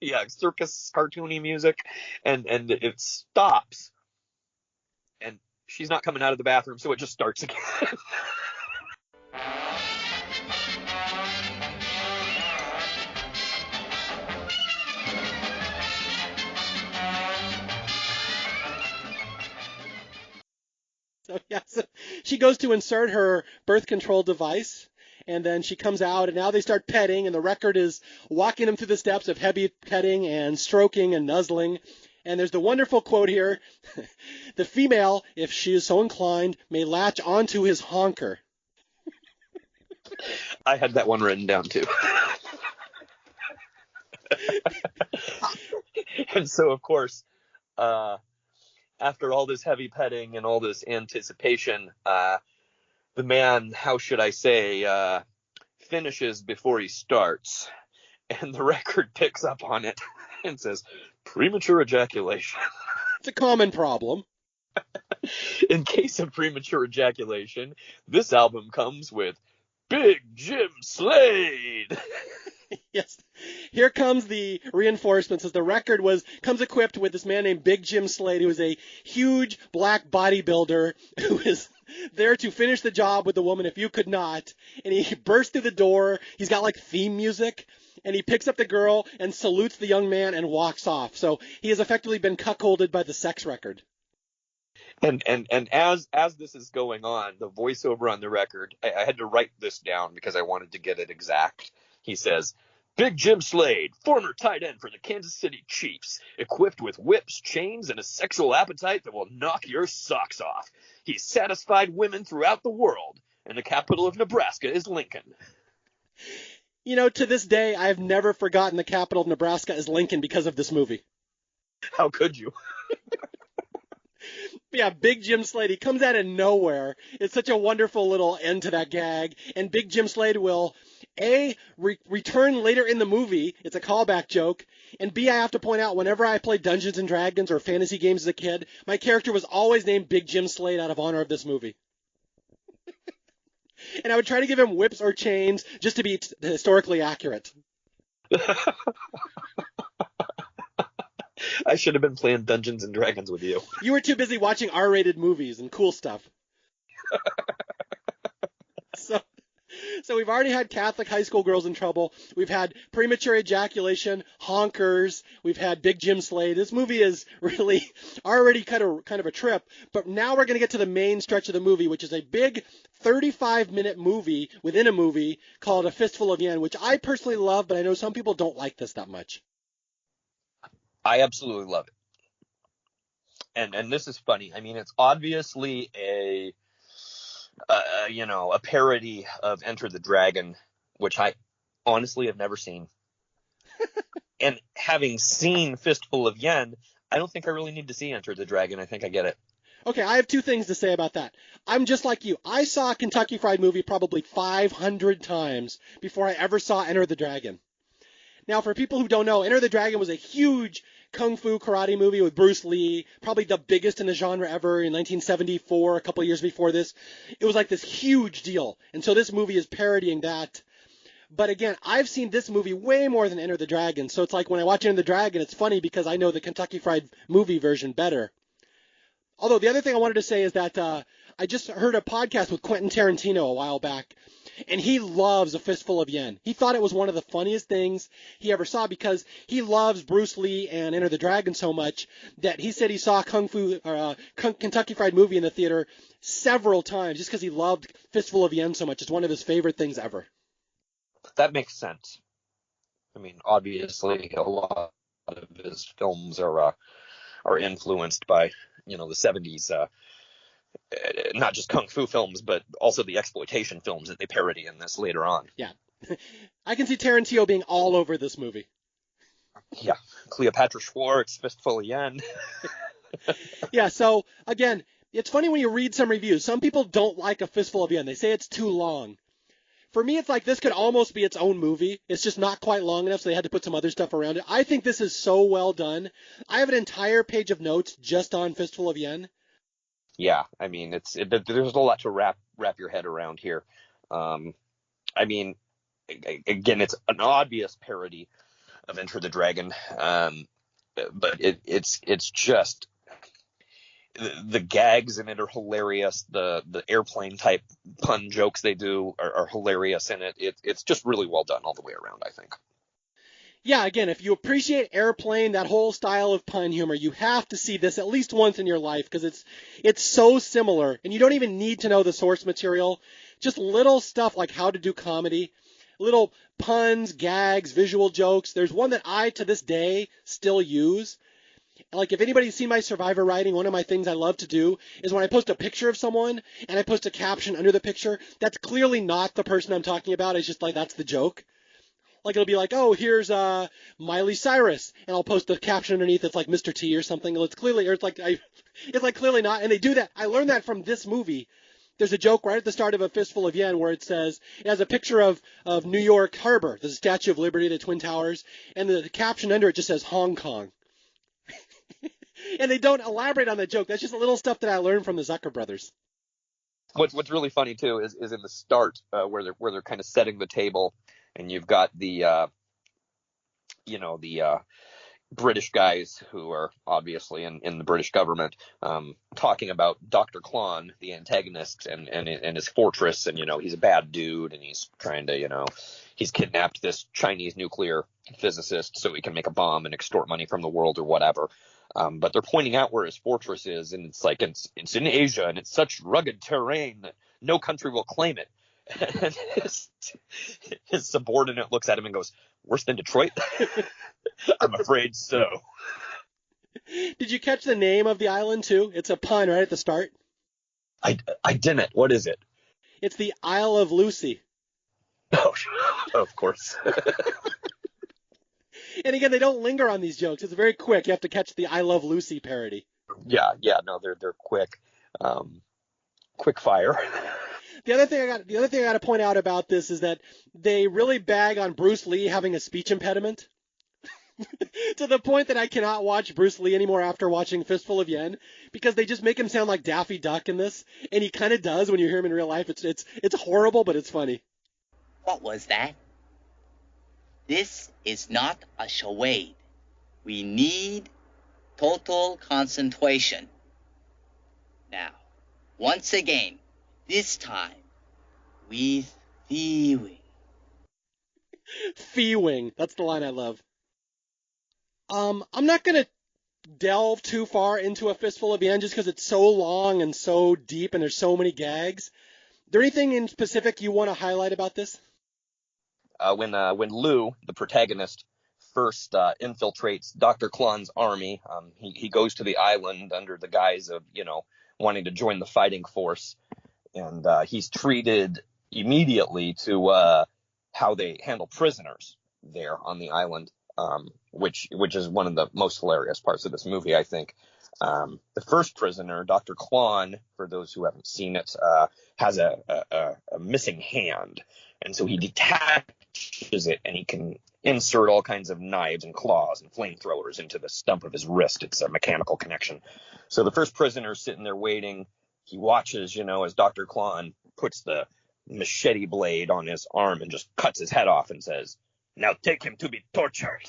[SPEAKER 3] Yeah, circus cartoony music, and it stops. And she's not coming out of the bathroom, so it just starts again.
[SPEAKER 2] So she goes to insert her birth control device, and then she comes out, and now they start petting, and the record is walking them through the steps of heavy petting and stroking and nuzzling. And there's the wonderful quote here, the female, if she is so inclined, may latch onto his honker.
[SPEAKER 3] I had that one written down, too. And so, of course, after all this heavy petting and all this anticipation, the man, how should I say, finishes before he starts. And the record picks up on it and says, premature ejaculation.
[SPEAKER 2] It's a common problem.
[SPEAKER 3] In case of premature ejaculation, this album comes with Big Jim Slade.
[SPEAKER 2] Yes. Here comes the reinforcements, as the record comes equipped with this man named Big Jim Slade, who is a huge black bodybuilder who is there to finish the job with the woman if you could not. And he bursts through the door. He's got like theme music, and he picks up the girl and salutes the young man and walks off. So he has effectively been cuckolded by the sex record.
[SPEAKER 4] And as this is going on, the voiceover on the record, I had to write this down because I wanted to get it exact. He says, Big Jim Slade, former tight end for the Kansas City Chiefs, equipped with whips, chains, and a sexual appetite that will knock your socks off. He's satisfied women throughout the world, and the capital of Nebraska is Lincoln.
[SPEAKER 2] You know, to this day, I've never forgotten the capital of Nebraska is Lincoln because of this movie.
[SPEAKER 4] How could you?
[SPEAKER 2] Yeah, Big Jim Slade, he comes out of nowhere. It's such a wonderful little end to that gag. And Big Jim Slade will, A, return later in the movie. It's a callback joke. And B, I have to point out, whenever I played Dungeons and Dragons or fantasy games as a kid, my character was always named Big Jim Slade out of honor of this movie. And I would try to give him whips or chains just to be historically accurate.
[SPEAKER 4] I should have been playing Dungeons and Dragons with you.
[SPEAKER 2] You were too busy watching R-rated movies and cool stuff. So we've already had Catholic high school girls in trouble. We've had premature ejaculation, honkers. We've had Big Jim Slade. This movie is really already kind of a trip. But now we're going to get to the main stretch of the movie, which is a big 35-minute movie within a movie called A Fistful of Yen, which I personally love, but I know some people don't like this that much.
[SPEAKER 4] I absolutely love it. And this is funny. I mean, it's obviously a parody of Enter the Dragon, which I honestly have never seen. And having seen Fistful of Yen, I don't think I really need to see Enter the Dragon. I think I get it.
[SPEAKER 2] Okay, I have two things to say about that. I'm just like you. I saw a Kentucky Fried Movie probably 500 times before I ever saw Enter the Dragon. Now, for people who don't know, Enter the Dragon was a huge kung fu karate movie with Bruce Lee, probably the biggest in the genre ever in 1974, a couple years before this. It was like this huge deal. And so this movie is parodying that. But again, I've seen this movie way more than Enter the Dragon. So it's like when I watch Enter the Dragon, it's funny because I know the Kentucky Fried Movie version better. Although the other thing I wanted to say is that I just heard a podcast with Quentin Tarantino a while back, and he loves A Fistful of Yen. He thought it was one of the funniest things he ever saw because he loves Bruce Lee and Enter the Dragon so much that he said he saw Kentucky Fried Movie in the theater several times just because he loved Fistful of Yen so much. It's one of his favorite things ever.
[SPEAKER 4] That makes sense. I mean, obviously, a lot of his films are influenced by, the 70s, not just kung fu films, but also the exploitation films that they parody in this later on.
[SPEAKER 2] Yeah. I can see Tarantino being all over this movie.
[SPEAKER 4] Yeah. Cleopatra Schwartz, Fistful of Yen.
[SPEAKER 2] Yeah, so, again, it's funny when you read some reviews. Some people don't like A Fistful of Yen. They say it's too long. For me, it's like this could almost be its own movie. It's just not quite long enough, so they had to put some other stuff around it. I think this is so well done. I have an entire page of notes just on Fistful of Yen.
[SPEAKER 4] Yeah, I mean, there's a lot to wrap your head around here. I mean, again, it's an obvious parody of Enter the Dragon, but it's just the gags in it are hilarious. The airplane type pun jokes they do are hilarious in it. It's just really well done all the way around, I think.
[SPEAKER 2] Yeah, again, if you appreciate Airplane, that whole style of pun humor, you have to see this at least once in your life because it's so similar, and you don't even need to know the source material. Just little stuff like how to do comedy, little puns, gags, visual jokes. There's one that I, to this day, still use. Like, if anybody's seen my Survivor writing, one of my things I love to do is when I post a picture of someone and I post a caption under the picture, that's clearly not the person I'm talking about. It's just like, that's the joke. Like, it'll be like, oh, here's Miley Cyrus, and I'll post the caption underneath. It's like Mr. T or something. It's like clearly not. And they do that. I learned that from this movie. There's a joke right at the start of A Fistful of Yen where it says, it has a picture of New York Harbor, the Statue of Liberty, the Twin Towers, and the caption under it just says Hong Kong. And they don't elaborate on that joke. That's just a little stuff that I learned from the Zucker brothers.
[SPEAKER 4] What's really funny too is in the start where they're kind of setting the table, and you've got the British guys who are obviously in the British government talking about Dr. Klon, the antagonist, and his fortress, and he's a bad dude, and he's trying to he's kidnapped this Chinese nuclear physicist so he can make a bomb and extort money from the world or whatever. But they're pointing out where his fortress is, and it's like it's in Asia, and it's such rugged terrain that no country will claim it. And his subordinate looks at him and goes, "Worse than Detroit?" I'm afraid so.
[SPEAKER 2] Did you catch the name of the island too? It's a pun right at the start.
[SPEAKER 4] I didn't. What is it?
[SPEAKER 2] It's the Isle of Lucy.
[SPEAKER 4] Oh, of course.
[SPEAKER 2] And again, they don't linger on these jokes. It's very quick. You have to catch the I Love Lucy parody.
[SPEAKER 4] Yeah, no, they're quick. Quick fire.
[SPEAKER 2] The other thing I got to point out about this is that they really bag on Bruce Lee having a speech impediment. To the point that I cannot watch Bruce Lee anymore after watching Fistful of Yen, because they just make him sound like Daffy Duck in this, and he kind of does when you hear him in real life. It's horrible, but it's funny.
[SPEAKER 5] What was that? This is not a charade. We need total concentration. Now, once again, this time, with feeling.
[SPEAKER 2] Fee-wing. That's the line I love. I'm not going to delve too far into A Fistful of Yen just because it's so long and so deep and there's so many gags. Is there anything in specific you want to highlight about this?
[SPEAKER 4] When Lou, the protagonist, first infiltrates Dr. Klon's army, he goes to the island under the guise of, wanting to join the fighting force. And he's treated immediately to how they handle prisoners there on the island. Which is one of the most hilarious parts of this movie, I think. The first prisoner, Dr. Klon, for those who haven't seen it, has a missing hand. And so he detaches it, and he can insert all kinds of knives and claws and flamethrowers into the stump of his wrist. It's a mechanical connection. So the first prisoner's sitting there waiting. He watches, as Dr. Klon puts the machete blade on his arm and just cuts his head off and says, "Now take him to be tortured."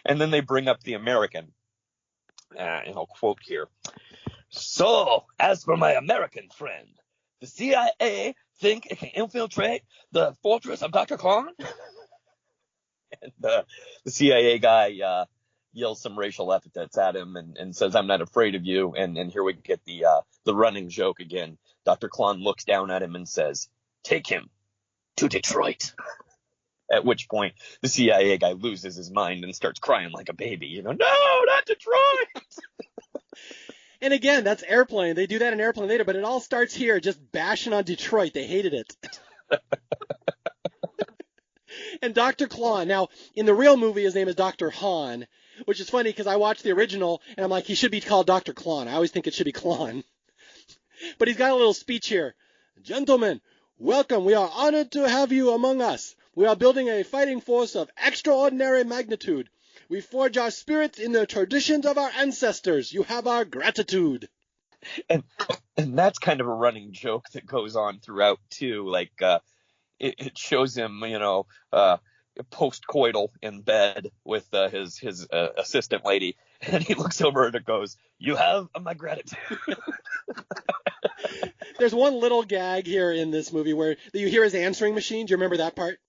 [SPEAKER 4] and then they bring up the American. And I'll quote here. "So, as for my American friend, the CIA think it can infiltrate the fortress of Dr. Klon?" And the CIA guy yells some racial epithets at him and says, "I'm not afraid of you." And here we get the running joke again. Dr. Klon looks down at him and says, "Take him to Detroit." At which point the CIA guy loses his mind and starts crying like a baby. No, not Detroit.
[SPEAKER 2] And again, that's Airplane. They do that in Airplane later, but it all starts here, just bashing on Detroit. They hated it. And Dr. Klon. Now, in the real movie, his name is Dr. Han, which is funny because I watched the original, and I'm like, he should be called Dr. Klon. I always think it should be Klon. But he's got a little speech here. "Gentlemen, welcome. We are honored to have you among us. We are building a fighting force of extraordinary magnitude. We forge our spirits in the traditions of our ancestors. You have our gratitude."
[SPEAKER 4] And that's kind of a running joke that goes on throughout too. Like it shows him, post-coital in bed with his assistant lady, and he looks over and goes, "You have my gratitude."
[SPEAKER 2] There's one little gag here in this movie where you hear his answering machine. Do you remember that part?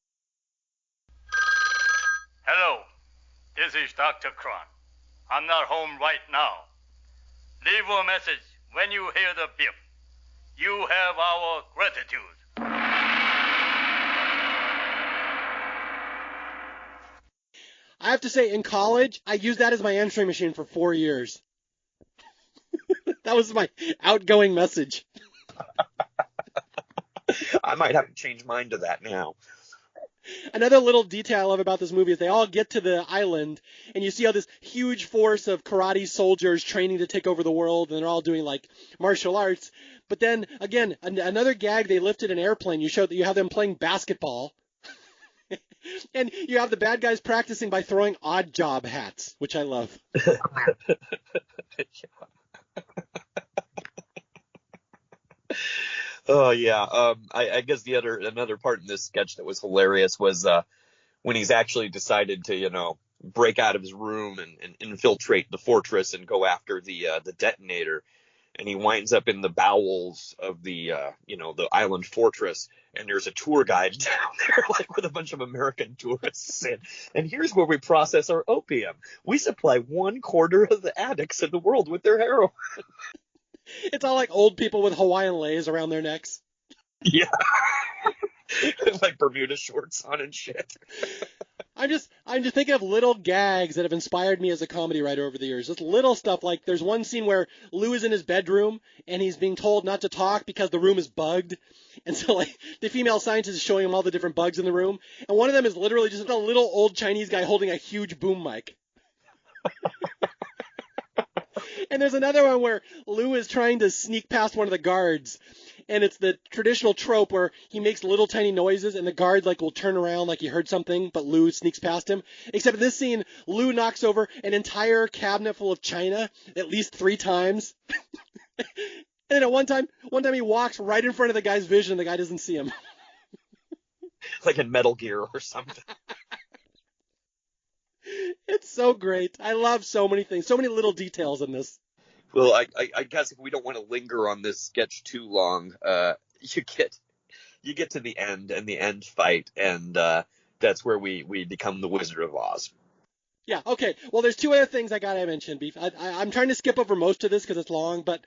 [SPEAKER 6] "Hello, this is Dr. Kron. I'm not home right now. Leave a message when you hear the beep. You have our gratitude."
[SPEAKER 2] I have to say, in college, I used that as my answering machine for 4 years. That was my outgoing message.
[SPEAKER 4] I might have to change mine to that now.
[SPEAKER 2] Another little detail I love about this movie is they all get to the island, and you see how this huge force of karate soldiers training to take over the world, and they're all doing, like, martial arts. But then, again, another gag they lifted in Airplane, you have them playing basketball. And you have the bad guys practicing by throwing odd job hats, which I love.
[SPEAKER 4] Oh yeah. I guess another part in this sketch that was hilarious was when he's actually decided to, break out of his room and infiltrate the fortress and go after the detonator. and he winds up in the bowels of the the island fortress, and there's a tour guide down there like with a bunch of American tourists, and here's where we process our opium. We supply 1/4 of the addicts in the world with their heroin.
[SPEAKER 2] It's all like old people with Hawaiian leis around their necks.
[SPEAKER 4] Yeah. Like Bermuda shorts on and shit.
[SPEAKER 2] I'm just thinking of little gags that have inspired me as a comedy writer over the years. Just little stuff like there's one scene where Lou is in his bedroom and he's being told not to talk because the room is bugged. And so like the female scientist is showing him all the different bugs in the room. And one of them is literally just a little old Chinese guy holding a huge boom mic. And there's another one where Lou is trying to sneak past one of the guards. And it's the traditional trope where he makes little tiny noises and the guard like will turn around like he heard something, but Lou sneaks past him. Except in this scene, Lou knocks over an entire cabinet full of china at least 3 times. And then at one time he walks right in front of the guy's vision and the guy doesn't see him.
[SPEAKER 4] Like in Metal Gear or something.
[SPEAKER 2] It's so great. I love so many things, so many little details in this.
[SPEAKER 4] Well, I guess if we don't want to linger on this sketch too long, you get to the end and the end fight, and that's where we become the Wizard of Oz.
[SPEAKER 2] Yeah, okay. Well, there's 2 other things I gotta mention, Beef. I'm trying to skip over most of this because it's long, but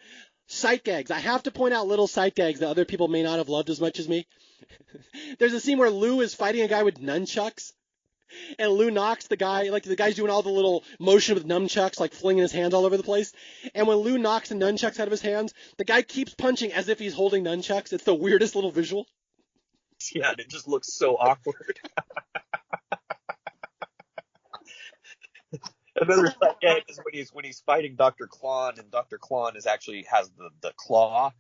[SPEAKER 2] sight gags. I have to point out little sight gags that other people may not have loved as much as me. There's a scene where Lou is fighting a guy with nunchucks. And Lou knocks the guy, like the guy's doing all the little motion with nunchucks, like flinging his hands all over the place. And when Lou knocks the nunchucks out of his hands, the guy keeps punching as if he's holding nunchucks. It's the weirdest little visual.
[SPEAKER 4] Yeah, and it just looks so awkward. Another gag is when he's fighting Dr. Klon, and Dr. Klon has the claw,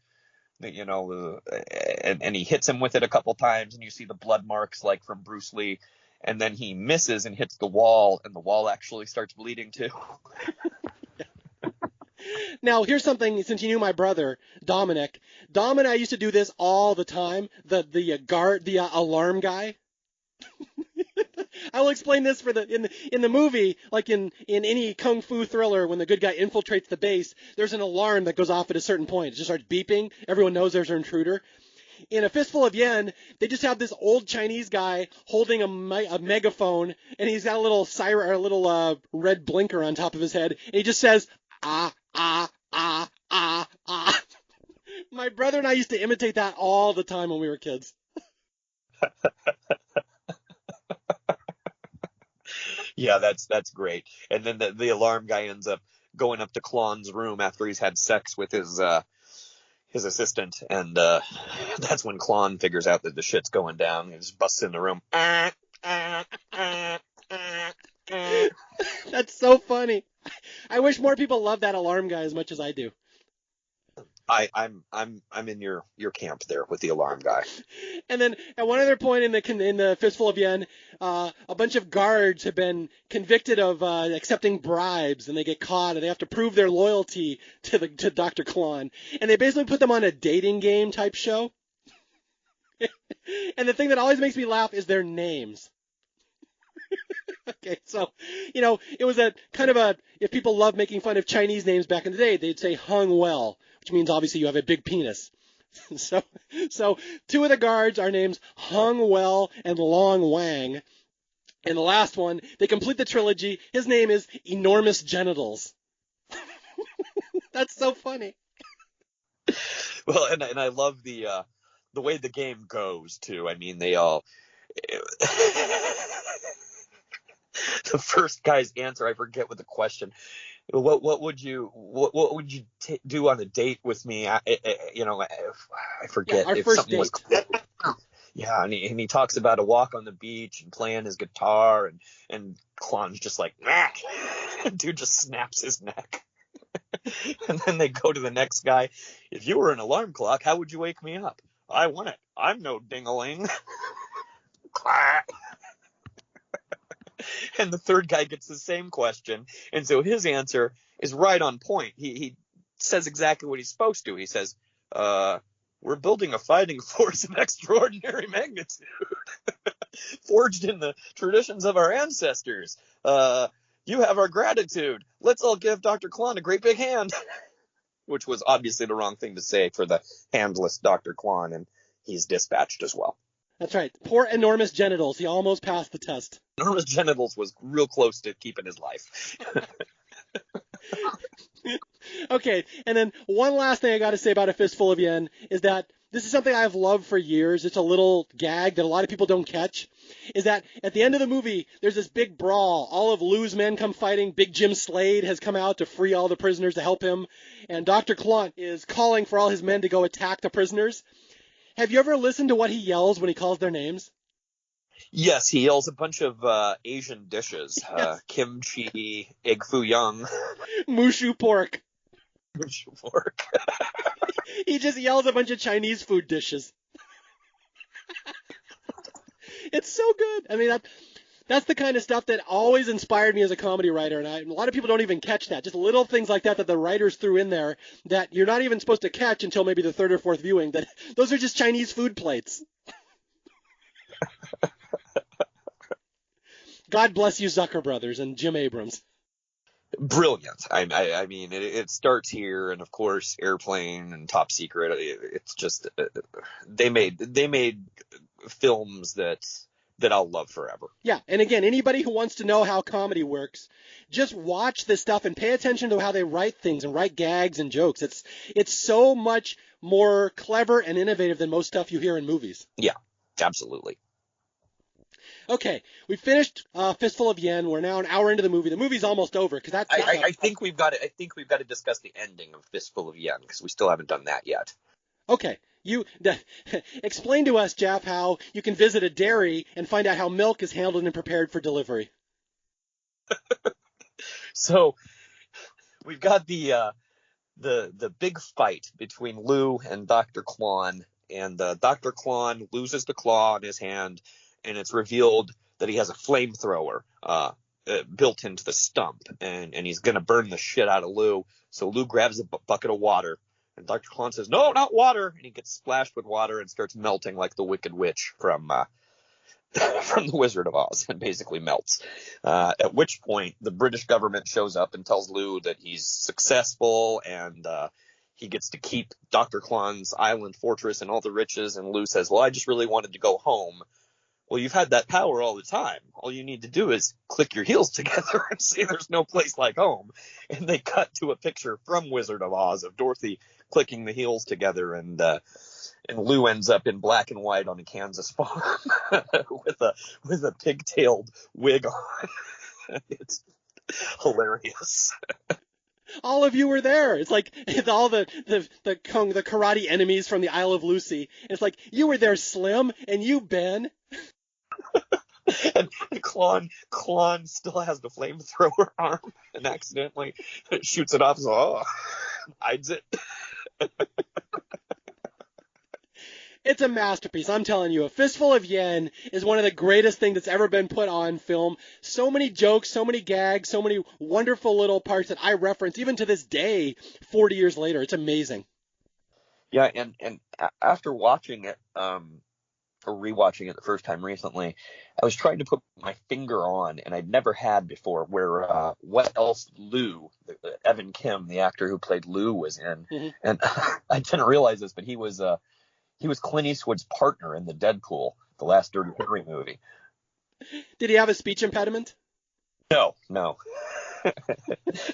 [SPEAKER 4] and he hits him with it a couple times, and you see the blood marks like from Bruce Lee. And then he misses and hits the wall, and the wall actually starts bleeding too.
[SPEAKER 2] Now, here's something, since you knew my brother, Dominic. Dom and I used to do this all the time. The alarm guy. I will explain this in the movie, like in any kung fu thriller, when the good guy infiltrates the base, there's an alarm that goes off at a certain point. It just starts beeping. Everyone knows there's an intruder. In A Fistful of Yen, they just have this old Chinese guy holding a megaphone, and he's got a little siren or a little red blinker on top of his head, and he just says, ah, ah, ah, ah, ah. My brother and I used to imitate that all the time when we were kids.
[SPEAKER 4] Yeah, that's great. And then the alarm guy ends up going up to Klon's room after he's had sex with his assistant, and that's when Klon figures out that the shit's going down. He just busts in the room.
[SPEAKER 2] That's so funny. I wish more people loved that alarm guy as much as I do.
[SPEAKER 4] I'm in your camp there with the alarm guy.
[SPEAKER 2] And then at one other point in the Fistful of Yen, a bunch of guards have been convicted of accepting bribes, and they get caught, and they have to prove their loyalty to Dr. Klon. And they basically put them on a dating game type show. And the thing that always makes me laugh is their names. Okay, so, it was a kind of if people love making fun of Chinese names back in the day, they'd say Hung Well, which means obviously you have a big penis. So 2 of the guards are names Hung Well and Long Wang. And the last one, they complete the trilogy. His name is Enormous Genitals. That's so funny.
[SPEAKER 4] Well, and I love the way the game goes too. I mean, they all the first guy's answer, I forget what the question. What would you do on a date with me? I forget.
[SPEAKER 2] Yeah, our
[SPEAKER 4] if
[SPEAKER 2] first
[SPEAKER 4] something
[SPEAKER 2] date.
[SPEAKER 4] Was yeah, and he talks about a walk on the beach and playing his guitar, and Klon's just like, nah. Dude just snaps his neck. And then they go to the next guy. If you were an alarm clock, how would you wake me up? I want it. I'm no ding-a-ling. And the third guy gets the same question, and so his answer is right on point. He says exactly what he's supposed to. He says, we're building a fighting force of extraordinary magnitude, forged in the traditions of our ancestors. You have our gratitude. Let's all give Dr. Klon a great big hand. which was obviously the wrong thing to say for the handless Dr. Klon, and he's dispatched as well.
[SPEAKER 2] That's right. Poor enormous genitals. He almost passed the test.
[SPEAKER 4] Enormous genitals was real close to keeping his life.
[SPEAKER 2] Okay, and then one last thing I got to say about A Fistful of Yen is that this is something I've loved for years. It's a little gag that a lot of people don't catch. Is that at the end of the movie, there's this big brawl. All of Lou's men come fighting. Big Jim Slade has come out to free all the prisoners to help him. And Dr. Klont is calling for all his men to go attack the prisoners. Have you ever listened to what he yells when he calls their names?
[SPEAKER 4] Yes, he yells a bunch of Asian dishes.
[SPEAKER 2] Yes.
[SPEAKER 4] Kimchi, egg foo young.
[SPEAKER 2] Mushu pork.
[SPEAKER 4] Mushu pork.
[SPEAKER 2] He just yells a bunch of Chinese food dishes. It's so good. I mean, that's the kind of stuff that always inspired me as a comedy writer, and a lot of people don't even catch that. Just little things like that the writers threw in there that you're not even supposed to catch until maybe the third or fourth viewing, that those are just Chinese food plates. God bless you, Zucker Brothers and Jim Abrams.
[SPEAKER 4] Brilliant. I mean, it starts here, and of course, Airplane and Top Secret. It's just they made films that I'll love forever.
[SPEAKER 2] Yeah, and again, anybody who wants to know how comedy works, just watch this stuff and pay attention to how they write things and write gags and jokes. It's so much more clever and innovative than most stuff you hear in movies.
[SPEAKER 4] Yeah, absolutely.
[SPEAKER 2] Okay, we finished Fistful of Yen. We're now an hour into the movie. The movie's almost over because that's.
[SPEAKER 4] I think we've got to. I think we've got to discuss the ending of Fistful of Yen because we still haven't done that yet.
[SPEAKER 2] Okay, explain to us, Jeff, how you can visit a dairy and find out how milk is handled and prepared for delivery.
[SPEAKER 4] So we've got the big fight between Lou and Dr. Klon, and Dr. Klon loses the claw in his hand. And it's revealed that he has a flamethrower built into the stump, and he's going to burn the shit out of Lou. So Lou grabs a bucket of water, and Dr. Klon says, "No, not water!" And he gets splashed with water and starts melting like the Wicked Witch from The Wizard of Oz, and basically melts. At which point, the British government shows up and tells Lou that he's successful, and he gets to keep Dr. Klon's island fortress and all the riches. And Lou says, "Well, I just really wanted to go home." Well, you've had that power all the time. All you need to do is click your heels together and say there's no place like home. And they cut to a picture from Wizard of Oz of Dorothy clicking the heels together, and Lou ends up in black and white on a Kansas farm with a pigtailed wig on. It's hilarious.
[SPEAKER 2] All of you were there. It's like it's all the karate enemies from the Isle of Lucy. It's like, you were there, Slim, and you, Ben.
[SPEAKER 4] And Klon still has the flamethrower arm and accidentally shoots it off. So, hides it.
[SPEAKER 2] It's a masterpiece. I'm telling you, A Fistful of Yen is one of the greatest things that's ever been put on film. So many jokes, so many gags, so many wonderful little parts that I reference even to this day, 40 years later. It's amazing.
[SPEAKER 4] Yeah, and after watching it, or rewatching it the first time recently, I was trying to put my finger on, and I'd never had before, where what else Lou, Evan Kim, the actor who played Lou, was in. Mm-hmm. And I didn't realize this, but he was Clint Eastwood's partner in the Deadpool, the last Dirty Harry movie.
[SPEAKER 2] Did he have a speech impediment?
[SPEAKER 4] No.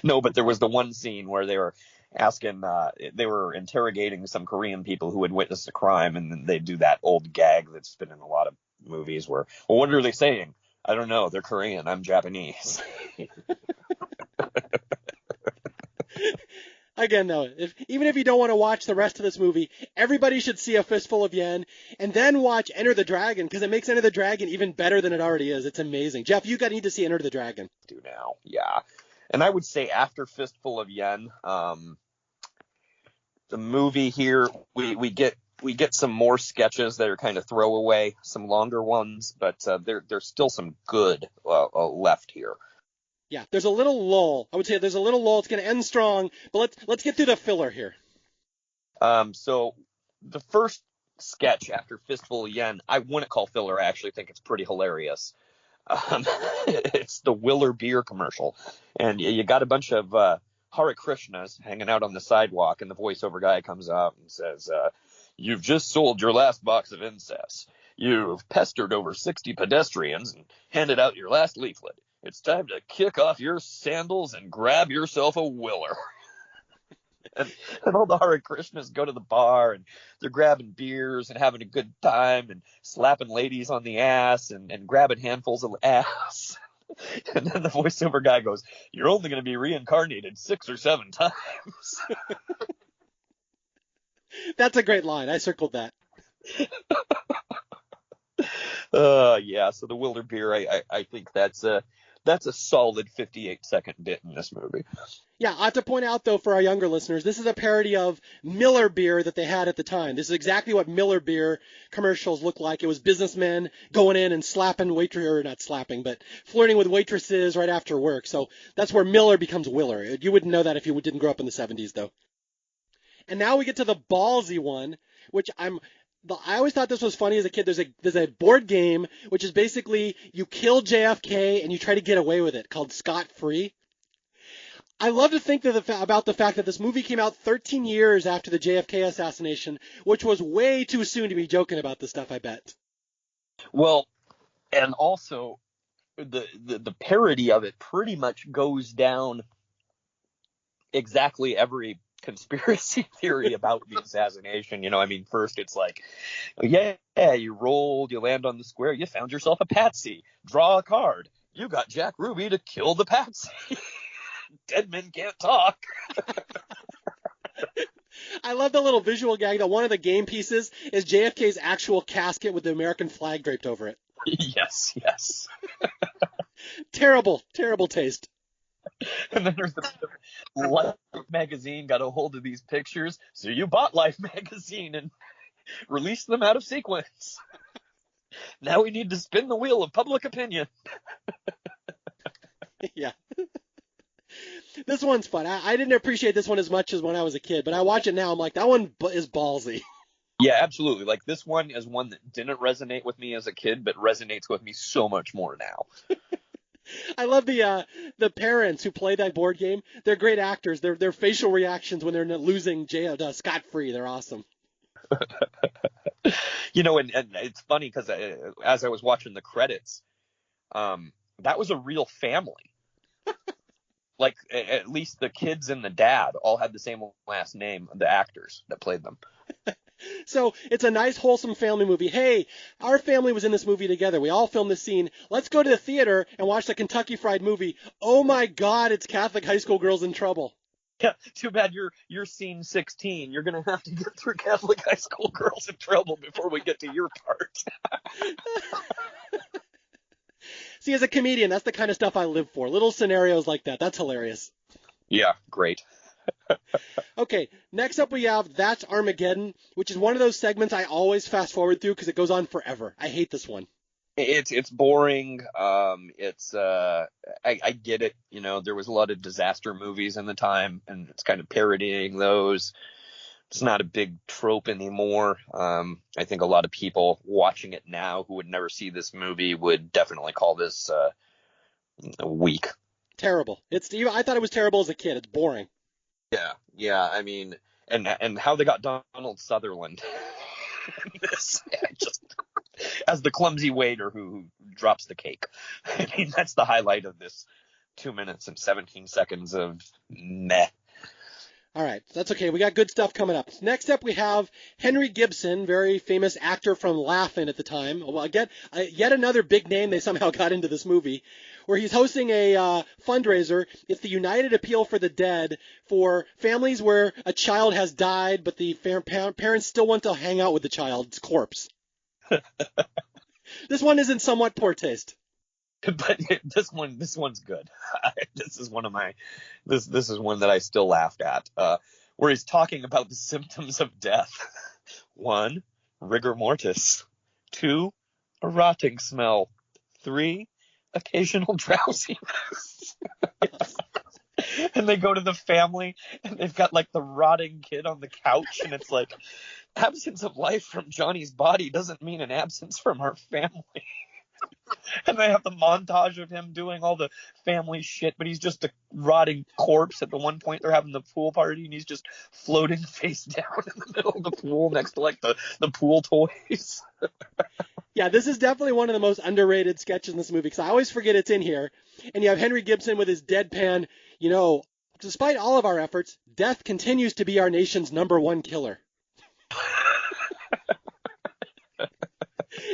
[SPEAKER 4] No, but there was the one scene where they were they were interrogating some Korean people who had witnessed a crime, and then they do that old gag that's been in a lot of movies where, well, what are they saying? I don't know. They're Korean. I'm Japanese.
[SPEAKER 2] Again, though, even if you don't want to watch the rest of this movie, everybody should see A Fistful of Yen and then watch Enter the Dragon, because it makes Enter the Dragon even better than it already is. It's amazing. Jeff, you need to see Enter the Dragon.
[SPEAKER 4] Do now, yeah. And I would say after Fistful of Yen, the movie here, we get some more sketches that are kind of throwaway, some longer ones, but there's still some good left here.
[SPEAKER 2] Yeah, there's a little lull. I would say there's a little lull. It's going to end strong, but let's get through the filler here.
[SPEAKER 4] So the first sketch after Fistful of Yen, I wouldn't call filler. I actually think it's pretty hilarious. It's the Willer beer commercial, and you got a bunch of Hare Krishnas hanging out on the sidewalk, and the voiceover guy comes out and says, "You've just sold your last box of incest. You've pestered over 60 pedestrians and handed out your last leaflet. It's time to kick off your sandals and grab yourself a willer." And all the Hare Krishnas go to the bar, and they're grabbing beers and having a good time and slapping ladies on the ass and grabbing handfuls of ass. And then the voiceover guy goes, "You're only going to be reincarnated 6 or 7 times."
[SPEAKER 2] That's a great line. I circled that.
[SPEAKER 4] Yeah, so the Wilder beer, I think that's a solid 58-second bit in this movie.
[SPEAKER 2] Yeah, I have to point out, though, for our younger listeners, this is a parody of Miller beer that they had at the time. This is exactly what Miller beer commercials looked like. It was businessmen going in and slapping or not slapping, but flirting with waitresses right after work. So that's where Miller becomes Willer. You wouldn't know that if you didn't grow up in the 70s, though. And now we get to the ballsy one, which I always thought this was funny as a kid. There's a board game, which is basically you kill JFK and you try to get away with it, called Scot Free. I love to think about the fact that this movie came out 13 years after the JFK assassination, which was way too soon to be joking about this stuff, I bet.
[SPEAKER 4] Well, and also the parody of it pretty much goes down exactly every conspiracy theory about the assassination. I mean, first it's like, yeah, you rolled, you land on the square, you found yourself a patsy. Draw a card. You got Jack Ruby to kill the patsy. Dead men can't talk.
[SPEAKER 2] I love the little visual gag that one of the game pieces is JFK's actual casket with the American flag draped over it.
[SPEAKER 4] Yes.
[SPEAKER 2] Terrible taste.
[SPEAKER 4] And then there's the Life magazine got a hold of these pictures, so you bought Life magazine and released them out of sequence. Now we need to spin the wheel of public opinion.
[SPEAKER 2] Yeah. This one's fun. I didn't appreciate this one as much as when I was a kid, but I watch it now. I'm like, that one is ballsy.
[SPEAKER 4] Yeah, absolutely. Like, this one is one that didn't resonate with me as a kid, but resonates with me so much more now.
[SPEAKER 2] I love the parents who play that board game. They're great actors. Their facial reactions when they're losing scot-free, they're awesome.
[SPEAKER 4] And it's funny because as I was watching the credits, that was a real family. Like, at least the kids and the dad all had the same last name, the actors that played them.
[SPEAKER 2] So it's a nice, wholesome family movie. Hey, our family was in this movie together. We all filmed this scene. Let's go to the theater and watch the Kentucky Fried Movie. Oh, my God, it's Catholic high school girls in trouble.
[SPEAKER 4] Yeah, too bad you're scene 16. You're going to have to get through Catholic high school girls in trouble before we get to your part.
[SPEAKER 2] See, as a comedian, that's the kind of stuff I live for. Little scenarios like that. That's hilarious.
[SPEAKER 4] Yeah, great.
[SPEAKER 2] Okay, next up we have That's Armageddon, which is one of those segments I always fast forward through because it goes on forever. I hate this one.
[SPEAKER 4] It's boring. I get it. There was a lot of disaster movies in the time, and it's kind of parodying those. It's not a big trope anymore. I think a lot of people watching it now who would never see this movie would definitely call this weak.
[SPEAKER 2] Terrible. I thought it was terrible as a kid. It's boring.
[SPEAKER 4] Yeah. I mean, and how they got Donald Sutherland this, just as the clumsy waiter who drops the cake. I mean, that's the highlight of this 2 minutes and 17 seconds of meh.
[SPEAKER 2] All right, that's okay. We got good stuff coming up. Next up, we have Henry Gibson, very famous actor from Laugh-In at the time. Well, yet another big name they somehow got into this movie, where he's hosting a fundraiser. It's the United Appeal for the Dead for families where a child has died, but the parents still want to hang out with the child's corpse. This one is in somewhat poor taste.
[SPEAKER 4] But this one's good. This is one that I still laughed at, where he's talking about the symptoms of death. 1, rigor mortis. 2, a rotting smell. 3, occasional drowsiness. And they go to the family, and they've got like the rotting kid on the couch, and it's like, absence of life from Johnny's body doesn't mean an absence from our family. And they have the montage of him doing all the family shit, but he's just a rotting corpse. At the one point, they're having the pool party, and he's just floating face down in the middle of the pool next to, like, the pool toys.
[SPEAKER 2] Yeah, this is definitely one of the most underrated sketches in this movie, because I always forget it's in here. And you have Henry Gibson with his deadpan, despite all of our efforts, death continues to be our nation's #1 killer.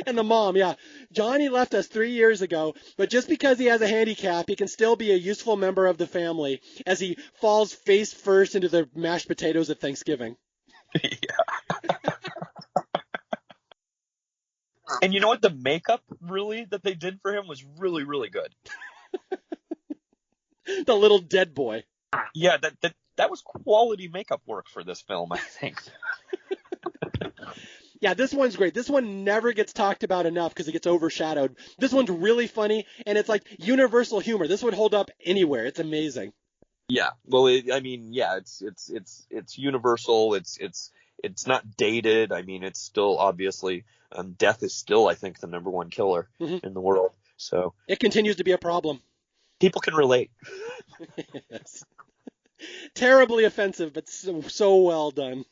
[SPEAKER 2] And the mom, yeah. Johnny left us 3 years ago, but just because he has a handicap, he can still be a useful member of the family as he falls face first into the mashed potatoes at Thanksgiving.
[SPEAKER 4] Yeah. And you know what? The makeup, really, that they did for him was really, really good.
[SPEAKER 2] The little dead boy.
[SPEAKER 4] Yeah, that was quality makeup work for this film, I think.
[SPEAKER 2] Yeah, this one's great. This one never gets talked about enough because it gets overshadowed. This one's really funny, and it's like universal humor. This would hold up anywhere. It's amazing.
[SPEAKER 4] Yeah, well, it's universal. It's not dated. I mean, it's still obviously death is still, I think, the #1 killer in the world. So
[SPEAKER 2] it continues to be a problem.
[SPEAKER 4] People can relate.
[SPEAKER 2] Yes. Terribly offensive, but so well done.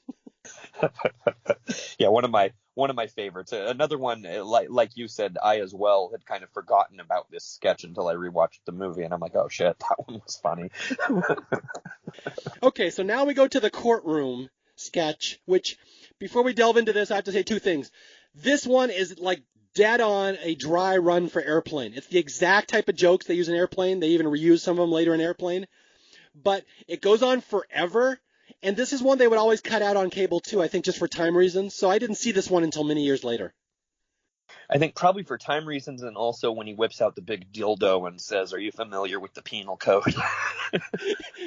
[SPEAKER 4] Yeah, one of my favorites. Another one, like you said, I as well had kind of forgotten about this sketch until I rewatched the movie, and I'm like, oh shit, that one was funny.
[SPEAKER 2] Okay, so now we go to the courtroom sketch, which, before we delve into this, I have to say two things. This one is like dead on a dry run for Airplane. It's the exact type of jokes they use in Airplane. They even reuse some of them later in Airplane. But it goes on forever. And this is one they would always cut out on cable too, I think, just for time reasons. So I didn't see this one until many years later.
[SPEAKER 4] I think probably for time reasons, and also when he whips out the big dildo and says, "Are you familiar with the penal code?"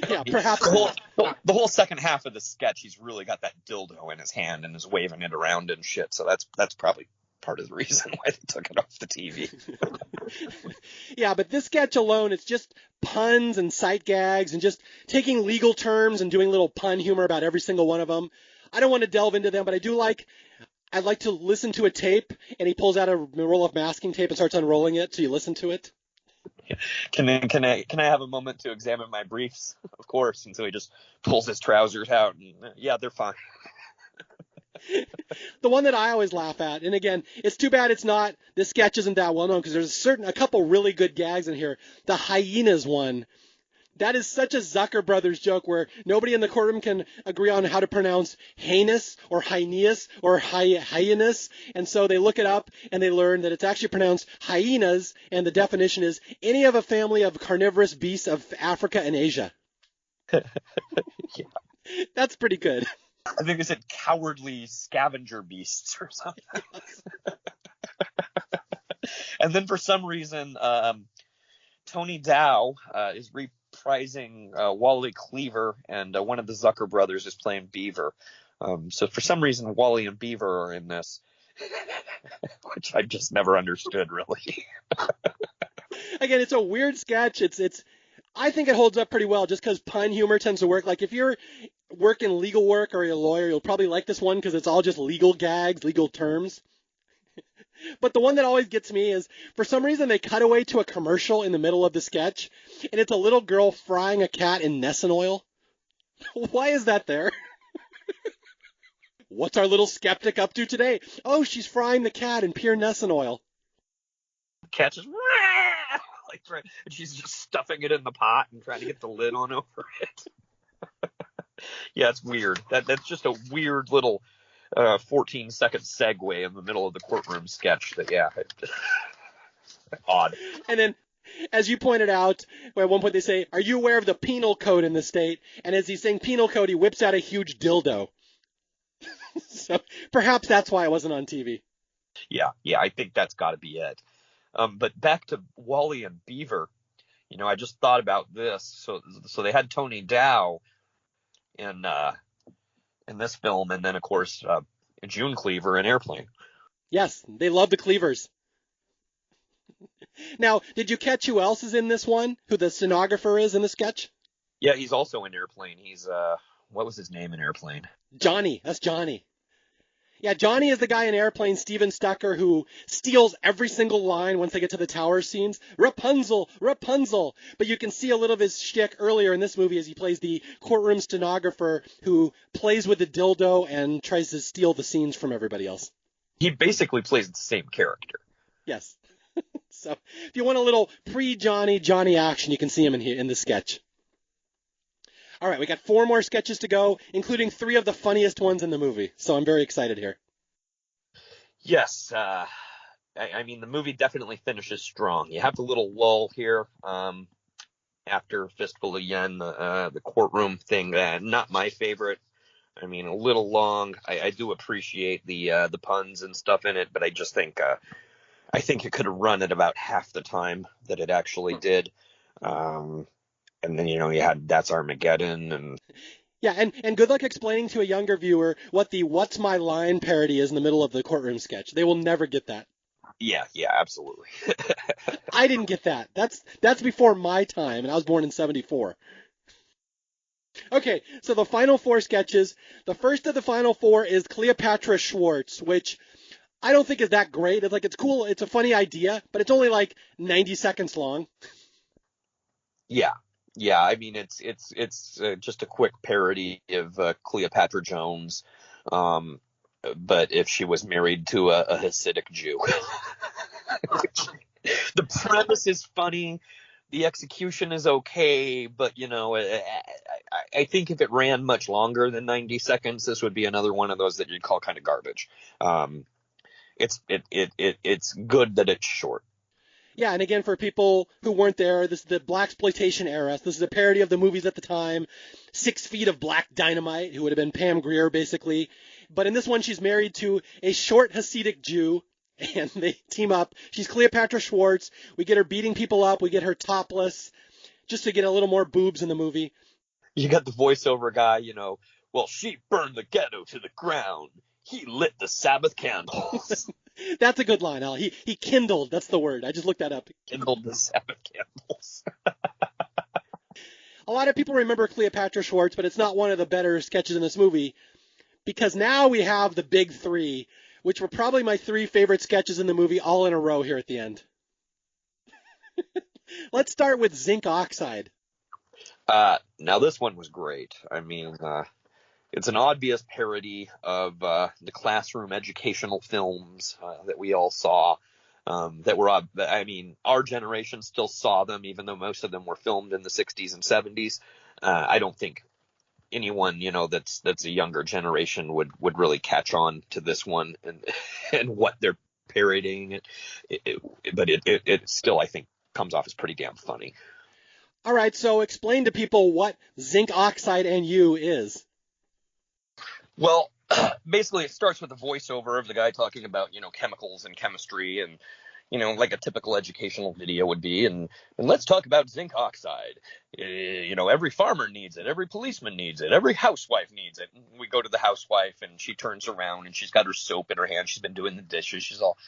[SPEAKER 2] Yeah, perhaps.
[SPEAKER 4] The whole second half of the sketch, he's really got that dildo in his hand and is waving it around and shit. So that's probably part of the reason why they took it off the TV.
[SPEAKER 2] Yeah, but this sketch alone, it's just puns and sight gags and just taking legal terms and doing little pun humor about every single one of them. I don't want to delve into them, but I'd like to listen to a tape, and he pulls out a roll of masking tape and starts unrolling it, so you listen to it.
[SPEAKER 4] Can I have a moment to examine my briefs? Of course. And so he just pulls his trousers out, and yeah, they're fine.
[SPEAKER 2] The one that I always laugh at, and again, it's too bad this sketch isn't that well known, because there's a couple really good gags in here. The hyenas one. That is such a Zucker Brothers joke where nobody in the courtroom can agree on how to pronounce heinous or hyenas or hyenas. And so they look it up and they learn that it's actually pronounced hyenas. And the definition is any of a family of carnivorous beasts of Africa and Asia.
[SPEAKER 4] Yeah.
[SPEAKER 2] That's pretty good.
[SPEAKER 4] I think they said cowardly scavenger beasts or something. And then for some reason, Tony Dow is reprising Wally Cleaver, and one of the Zucker brothers is playing Beaver. So for some reason, Wally and Beaver are in this, which I just never understood, really.
[SPEAKER 2] Again, it's a weird sketch. I think it holds up pretty well just because pun humor tends to work. Like if you're working legal work or you're a lawyer, you'll probably like this one because it's all just legal gags, legal terms. But the one that always gets me is, for some reason, they cut away to a commercial in the middle of the sketch, and it's a little girl frying a cat in Nessun oil. Why is that there? What's our little skeptic up to today? Oh, she's frying the cat in pure Nessun oil.
[SPEAKER 4] The cat just, like, and she's just stuffing it in the pot and trying to get the lid on over it. Yeah, it's weird. That's just a weird little 14-second segue in the middle of the courtroom sketch that, yeah, odd.
[SPEAKER 2] And then, as you pointed out, at one point they say, "Are you aware of the penal code in the state?" And as he's saying penal code, he whips out a huge dildo. So perhaps that's why it wasn't on TV.
[SPEAKER 4] Yeah, I think that's got to be it. But back to Wally and Beaver, I just thought about this. So they had Tony Dow in this film, and then of course June Cleaver in Airplane.
[SPEAKER 2] Yes, they love the Cleavers. Now, did you catch who else is in this one? Who the stenographer is in the sketch?
[SPEAKER 4] Yeah, he's also in Airplane. He's what was his name in Airplane?
[SPEAKER 2] Johnny. That's Johnny. Yeah, Johnny is the guy in Airplane, Steven Stucker, who steals every single line once they get to the tower scenes. Rapunzel, Rapunzel. But you can see a little of his shtick earlier in this movie as he plays the courtroom stenographer who plays with the dildo and tries to steal the scenes from everybody else.
[SPEAKER 4] He basically plays the same character.
[SPEAKER 2] Yes. So if you want a little Johnny action, you can see him in this sketch. All right, we got 4 more sketches to go, including 3 of the funniest ones in the movie. So I'm very excited here.
[SPEAKER 4] Yes, I mean, the movie definitely finishes strong. You have the little lull here after Fistful of Yen, the courtroom thing. Not my favorite. I mean, a little long. I do appreciate the puns and stuff in it, but I just think it could have run at about half the time that it actually did. And then, you had That's Armageddon and...
[SPEAKER 2] Yeah, and good luck explaining to a younger viewer what the What's My Line parody is in the middle of the courtroom sketch. They will never get that.
[SPEAKER 4] Yeah, absolutely.
[SPEAKER 2] I didn't get that. That's before my time, and I was born in 1974. Okay, so the final 4 sketches. The first of the final 4 is Cleopatra Schwartz, which I don't think is that great. It's cool. It's a funny idea, but it's only like 90 seconds long.
[SPEAKER 4] Yeah, I mean, it's just a quick parody of Cleopatra Jones, but if she was married to a Hasidic Jew. The premise is funny, the execution is okay, but, I think if it ran much longer than 90 seconds, this would be another one of those that you'd call kind of garbage. It's good that it's short.
[SPEAKER 2] Yeah, and again, for people who weren't there, this is the blaxploitation era. This is a parody of the movies at the time. 6 Feet of Black Dynamite, who would have been Pam Grier, basically. But in this one, she's married to a short Hasidic Jew, and they team up. She's Cleopatra Schwartz. We get her beating people up. We get her topless, just to get a little more boobs in the movie.
[SPEAKER 4] You got the voiceover guy, well, she burned the ghetto to the ground. He lit the Sabbath candles.
[SPEAKER 2] That's a good line, Al. He kindled. That's the word. I just looked that up.
[SPEAKER 4] Kindled the Sabbath candles.
[SPEAKER 2] A lot of people remember Cleopatra Schwartz, but it's not one of the better sketches in this movie because now we have the big 3, which were probably my 3 favorite sketches in the movie all in a row here at the end. Let's start with zinc oxide.
[SPEAKER 4] Now this one was great. I mean, it's an obvious parody of the classroom educational films that we all saw. Our generation still saw them, even though most of them were filmed in the 60s and 70s. I don't think anyone, that's a younger generation would really catch on to this one and what they're parodying. But it still, I think, comes off as pretty damn funny.
[SPEAKER 2] All right, so explain to people what zinc oxide and you is.
[SPEAKER 4] Well, basically it starts with a voiceover of the guy talking about, chemicals and chemistry and, like a typical educational video would be. And let's talk about zinc oxide. Every farmer needs it. Every policeman needs it. Every housewife needs it. And we go to the housewife and she turns around and she's got her soap in her hand. She's been doing the dishes. She's all,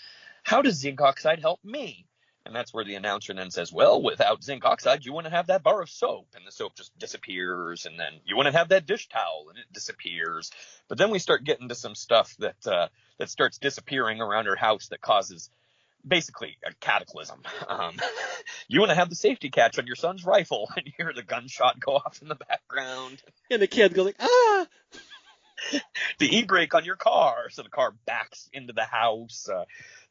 [SPEAKER 4] how does zinc oxide help me? And that's where the announcer then says, well, without zinc oxide, you wouldn't have that bar of soap. And the soap just disappears. And then you wouldn't have that dish towel and it disappears. But then we start getting to some stuff that starts disappearing around her house that causes basically a cataclysm. You wouldn't have the safety catch on your son's rifle. And you hear the gunshot go off in the background.
[SPEAKER 2] And the kid goes like, ah!
[SPEAKER 4] The e-brake on your car, so the car backs into the house.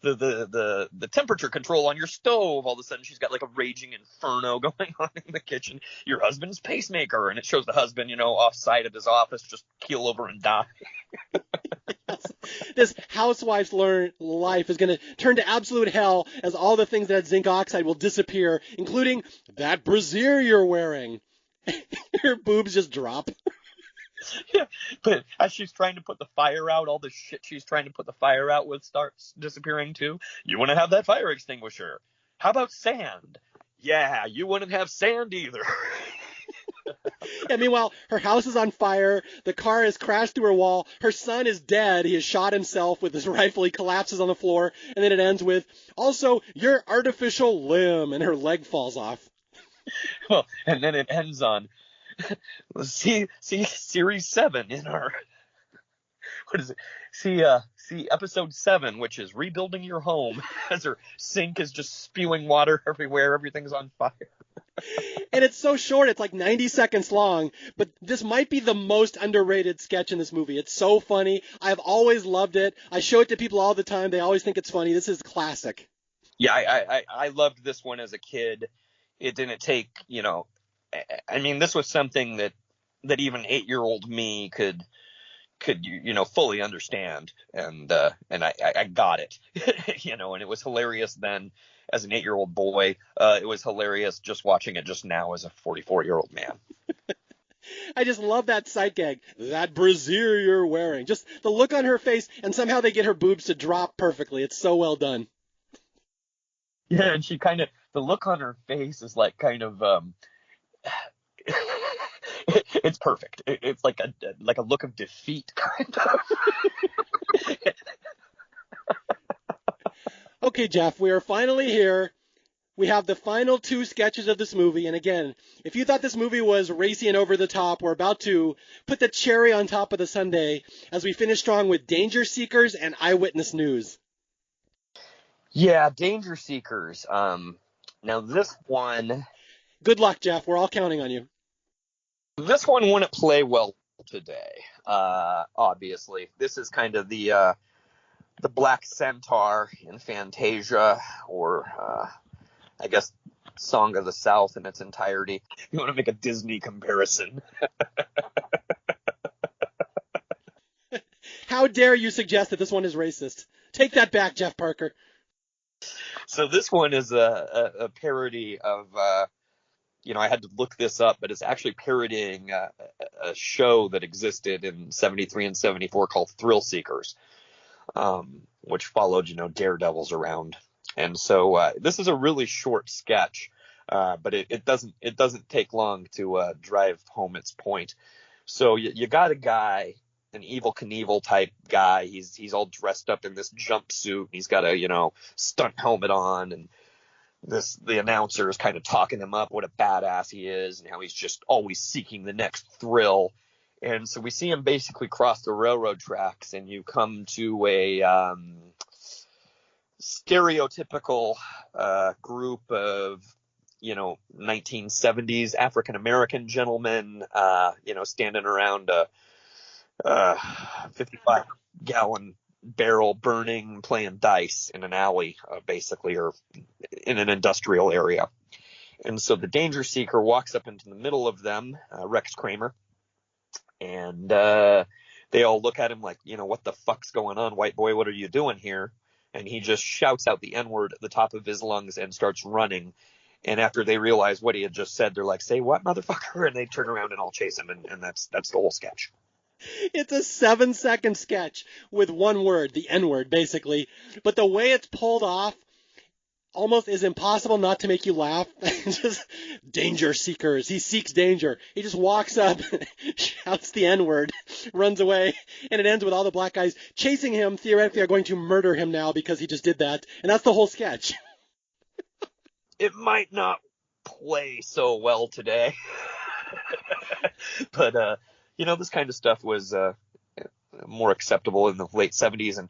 [SPEAKER 4] The temperature control on your stove, all of a sudden she's got like a raging inferno going on in the kitchen. Your husband's pacemaker, and it shows the husband, off-site at his office, just keel over and die.
[SPEAKER 2] This housewife's life is going to turn to absolute hell as all the things that had zinc oxide will disappear, including that brassiere you're wearing. Your boobs just drop.
[SPEAKER 4] Yeah, but as she's trying to put the fire out, all the shit she's trying to put the fire out with starts disappearing too. You wouldn't have that fire extinguisher. How about sand? Yeah, you wouldn't have sand either.
[SPEAKER 2] Yeah, meanwhile, her house is on fire. The car has crashed through her wall. Her son is dead. He has shot himself with his rifle. He collapses on the floor. And then it ends with, also, your artificial limb. And her leg falls off.
[SPEAKER 4] Well, and then it ends on, see Series 7 in our, what is it? see episode 7, which is rebuilding your home, as her sink is just spewing water everywhere, everything's on fire.
[SPEAKER 2] And it's so short, it's like 90 seconds long, but this might be the most underrated sketch in this movie. It's so funny. I've always loved it. I show it to people all the time. They always think it's funny. This is classic.
[SPEAKER 4] Yeah, I loved this one as a kid. It didn't take, I mean, this was something that even 8-year-old me could fully understand, and I got it. And it was hilarious then as an 8-year-old boy. It was hilarious just watching it just now as a 44-year-old man.
[SPEAKER 2] I just love that sight gag. That brassiere you're wearing. Just the look on her face, and somehow they get her boobs to drop perfectly. It's so well done.
[SPEAKER 4] Yeah, and she kind of, the look on her face is like kind of, it's perfect. It's like a look of defeat, kind of.
[SPEAKER 2] Okay, Jeff, we are finally here. We have the final 2 sketches of this movie, and again, if you thought this movie was racy and over the top, we're about to put the cherry on top of the sundae as we finish strong with Danger Seekers and Eyewitness News.
[SPEAKER 4] Yeah, Danger Seekers. Now this one...
[SPEAKER 2] Good luck, Jeff. We're all counting on you.
[SPEAKER 4] This one wouldn't play well today, obviously. This is kind of the Black Centaur in Fantasia, or I guess Song of the South in its entirety. You want to make a Disney comparison.
[SPEAKER 2] How dare you suggest that this one is racist? Take that back, Jeff Parker.
[SPEAKER 4] So this one is a parody of, I had to look this up, but it's actually parodying a show that existed in 73 and 74 called Thrill Seekers, which followed, daredevils around. And so this is a really short sketch, but it doesn't take long to drive home its point. So you got a guy, an Evel Knievel type guy. He's all dressed up in this jumpsuit. He's got a, stunt helmet on, and the announcer is kind of talking him up, what a badass he is, and how he's just always seeking the next thrill. And so we see him basically cross the railroad tracks, and you come to a stereotypical group of 1970s African American gentlemen, standing around a 55-gallon barrel burning, playing dice in an alley, basically, or in an industrial area. And so the Danger Seeker walks up into the middle of them, Rex Kramer, and they all look at him like, what the fuck's going on, white boy? What are you doing here? And he just shouts out the N-word at the top of his lungs and starts running. And after they realize what he had just said, they're like, say what, motherfucker? And they turn around and all chase him, and that's the whole sketch.
[SPEAKER 2] It's a 7-second sketch with one word, the N-word, basically. But the way it's pulled off almost is impossible not to make you laugh. Just Danger Seekers. He seeks danger. He just walks up, shouts the N-word, runs away, and it ends with all the black guys chasing him, theoretically are going to murder him now because he just did that. And that's the whole sketch.
[SPEAKER 4] It might not play so well today. But, this kind of stuff was more acceptable in the late 70s, and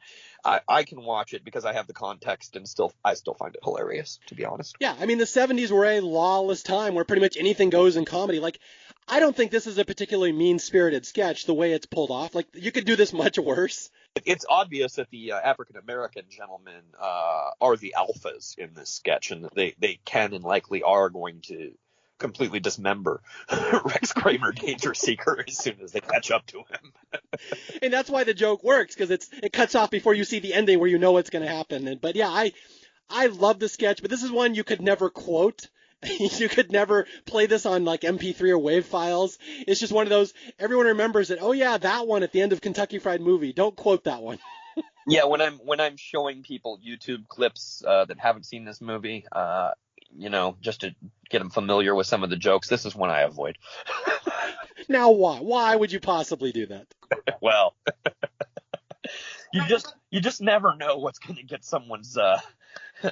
[SPEAKER 4] I can watch it because I have the context, and I still find it hilarious, to be honest.
[SPEAKER 2] Yeah, I mean, the 70s were a lawless time where pretty much anything goes in comedy. Like, I don't think this is a particularly mean-spirited sketch, the way it's pulled off. Like, you could do this much worse.
[SPEAKER 4] It's obvious that the African-American gentlemen are the alphas in this sketch, and that they can and likely are going to completely dismember Rex Kramer, Danger Seeker, as soon as they catch up to him.
[SPEAKER 2] And that's why the joke works, because it cuts off before you see the ending where you know what's going to happen. But yeah, I love the sketch, but this is one you could never quote. You could never play this on like MP3 or WAV files. It's just one of those, everyone remembers it. Oh yeah, that one at the end of Kentucky Fried Movie. Don't quote that one.
[SPEAKER 4] Yeah, when I'm showing people YouTube clips that haven't seen this movie, just to get them familiar with some of the jokes, this is one I avoid.
[SPEAKER 2] Now why? Why would you possibly do that?
[SPEAKER 4] Well, you just never know what's going to get someone's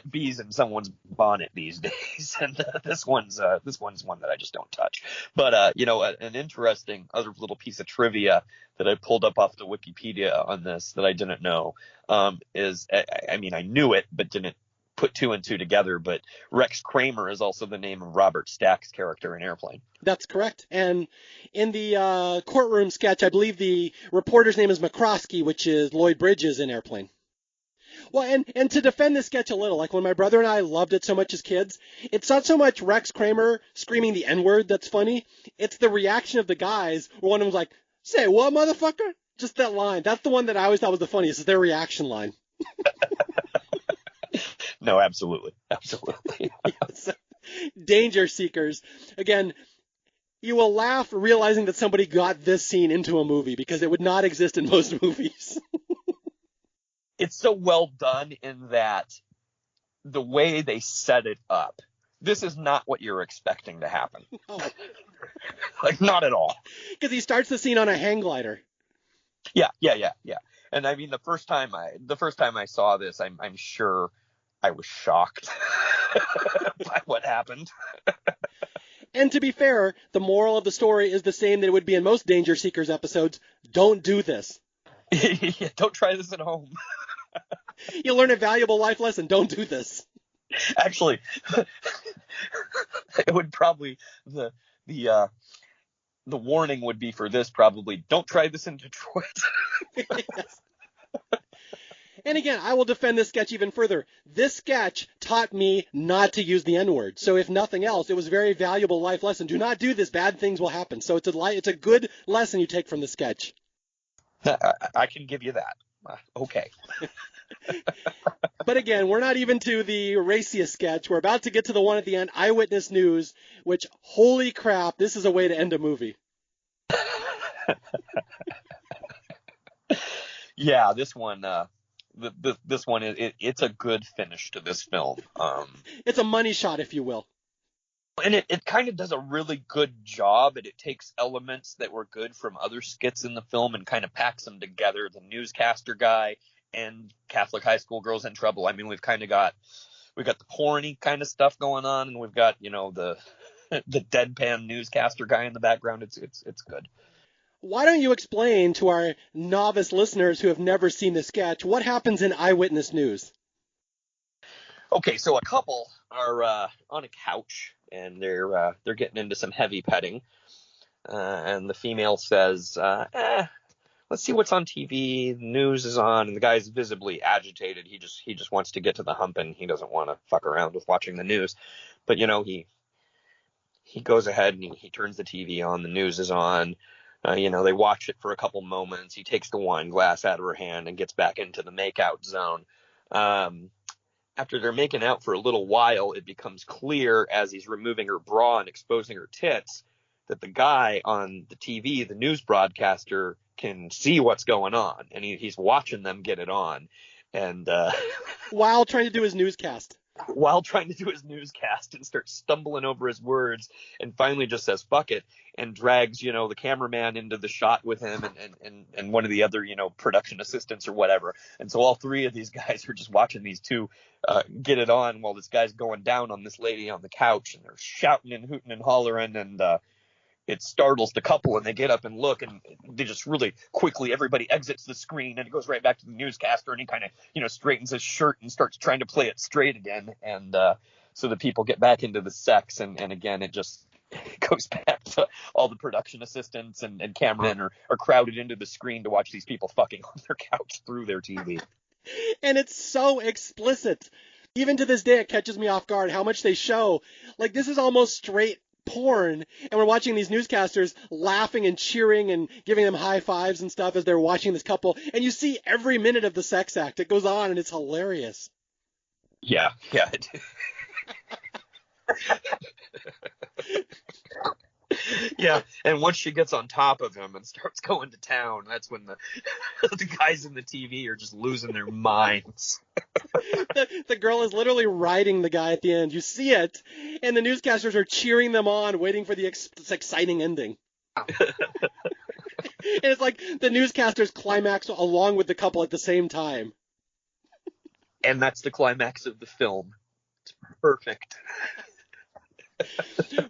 [SPEAKER 4] bees in someone's bonnet these days, and this one's one that I just don't touch. But an interesting other little piece of trivia that I pulled up off the Wikipedia on this that I didn't know is, I mean, I knew it but didn't put two and two together, but Rex Kramer is also the name of Robert Stack's character in Airplane.
[SPEAKER 2] That's correct. And in the courtroom sketch, I believe the reporter's name is McCroskey, which is Lloyd Bridges in Airplane. Well, and to defend this sketch a little, like when my brother and I loved it so much as kids, it's not so much Rex Kramer screaming the N-word that's funny. It's the reaction of the guys where one of them's like, "Say what, motherfucker?" Just that line. That's the one that I always thought was the funniest, is their reaction line.
[SPEAKER 4] No, absolutely. Absolutely.
[SPEAKER 2] Yes. Danger Seekers. Again, you will laugh realizing that somebody got this scene into a movie because it would not exist in most movies.
[SPEAKER 4] It's so well done in that the way they set it up, this is not what you're expecting to happen.
[SPEAKER 2] No.
[SPEAKER 4] Like, not at all.
[SPEAKER 2] Because he starts the scene on a hang glider.
[SPEAKER 4] Yeah. And I mean, the first time I saw this, I'm sure I was shocked by what happened.
[SPEAKER 2] And to be fair, the moral of the story is the same that it would be in most Danger Seekers episodes. Don't do this.
[SPEAKER 4] Yeah, don't try this at home.
[SPEAKER 2] You'll learn a valuable life lesson. Don't do this.
[SPEAKER 4] Actually, it would probably the warning would be for this probably don't try this in Detroit.
[SPEAKER 2] Yes. And again, I will defend this sketch even further. This sketch taught me not to use the N-word. So if nothing else, it was a very valuable life lesson. Do not do this. Bad things will happen. So it's a good lesson you take from the sketch.
[SPEAKER 4] I can give you that. Okay.
[SPEAKER 2] But again, we're not even to the raciest sketch. We're about to get to the one at the end, Eyewitness News, which, holy crap, this is a way to end a movie.
[SPEAKER 4] Yeah, this one, this one it's a good finish to this film.
[SPEAKER 2] It's a money shot, if you will.
[SPEAKER 4] And it kind of does a really good job, and it takes elements that were good from other skits in the film and kind of packs them together. The newscaster guy and Catholic high school girls in trouble. I mean, we've got the porny kind of stuff going on, and we've got, the deadpan newscaster guy in the background. It's good.
[SPEAKER 2] Why don't you explain to our novice listeners who have never seen the sketch what happens in Eyewitness News?
[SPEAKER 4] Okay, so a couple are on a couch, and they're getting into some heavy petting, and the female says, let's see what's on TV. The news is on, and the guy's visibly agitated. He just wants to get to the hump, and he doesn't want to fuck around with watching the news. But he goes ahead and he turns the TV on. The news is on. They watch it for a couple moments. He takes the wine glass out of her hand and gets back into the makeout zone. After they're making out for a little while, it becomes clear as he's removing her bra and exposing her tits that the guy on the TV, the news broadcaster, can see what's going on, and he's watching them get it on, and
[SPEAKER 2] while trying to do his newscast. And starts stumbling over his words, and finally just says fuck it, and drags the cameraman into the shot with him and one of the other production assistants or whatever. And so all three of these guys are just watching these two get it on while this guy's going down on this lady on the couch, and they're shouting and hooting and hollering, and it startles the couple, and they get up and look, and they just really quickly, everybody exits the screen, and it goes right back to the newscaster, and he kind of, straightens his shirt and starts trying to play it straight again. And so the people get back into the sex, and again, it just goes back to all the production assistants and cameramen are crowded into the screen to watch these people fucking on their couch through their TV. And it's so explicit. Even to this day, it catches me off guard how much they show. Like, this is almost straight porn, and we're watching these newscasters laughing and cheering and giving them high fives and stuff as they're watching this couple, and you see every minute of the sex act. It goes on, and it's hilarious.
[SPEAKER 4] Yeah. Yeah, and once she gets on top of him and starts going to town, that's when the guys in the TV are just losing their minds.
[SPEAKER 2] The girl is literally riding the guy at the end. You see it, and the newscasters are cheering them on, waiting for this exciting ending. And it's like the newscasters climax along with the couple at the same time.
[SPEAKER 4] And that's the climax of the film. It's perfect.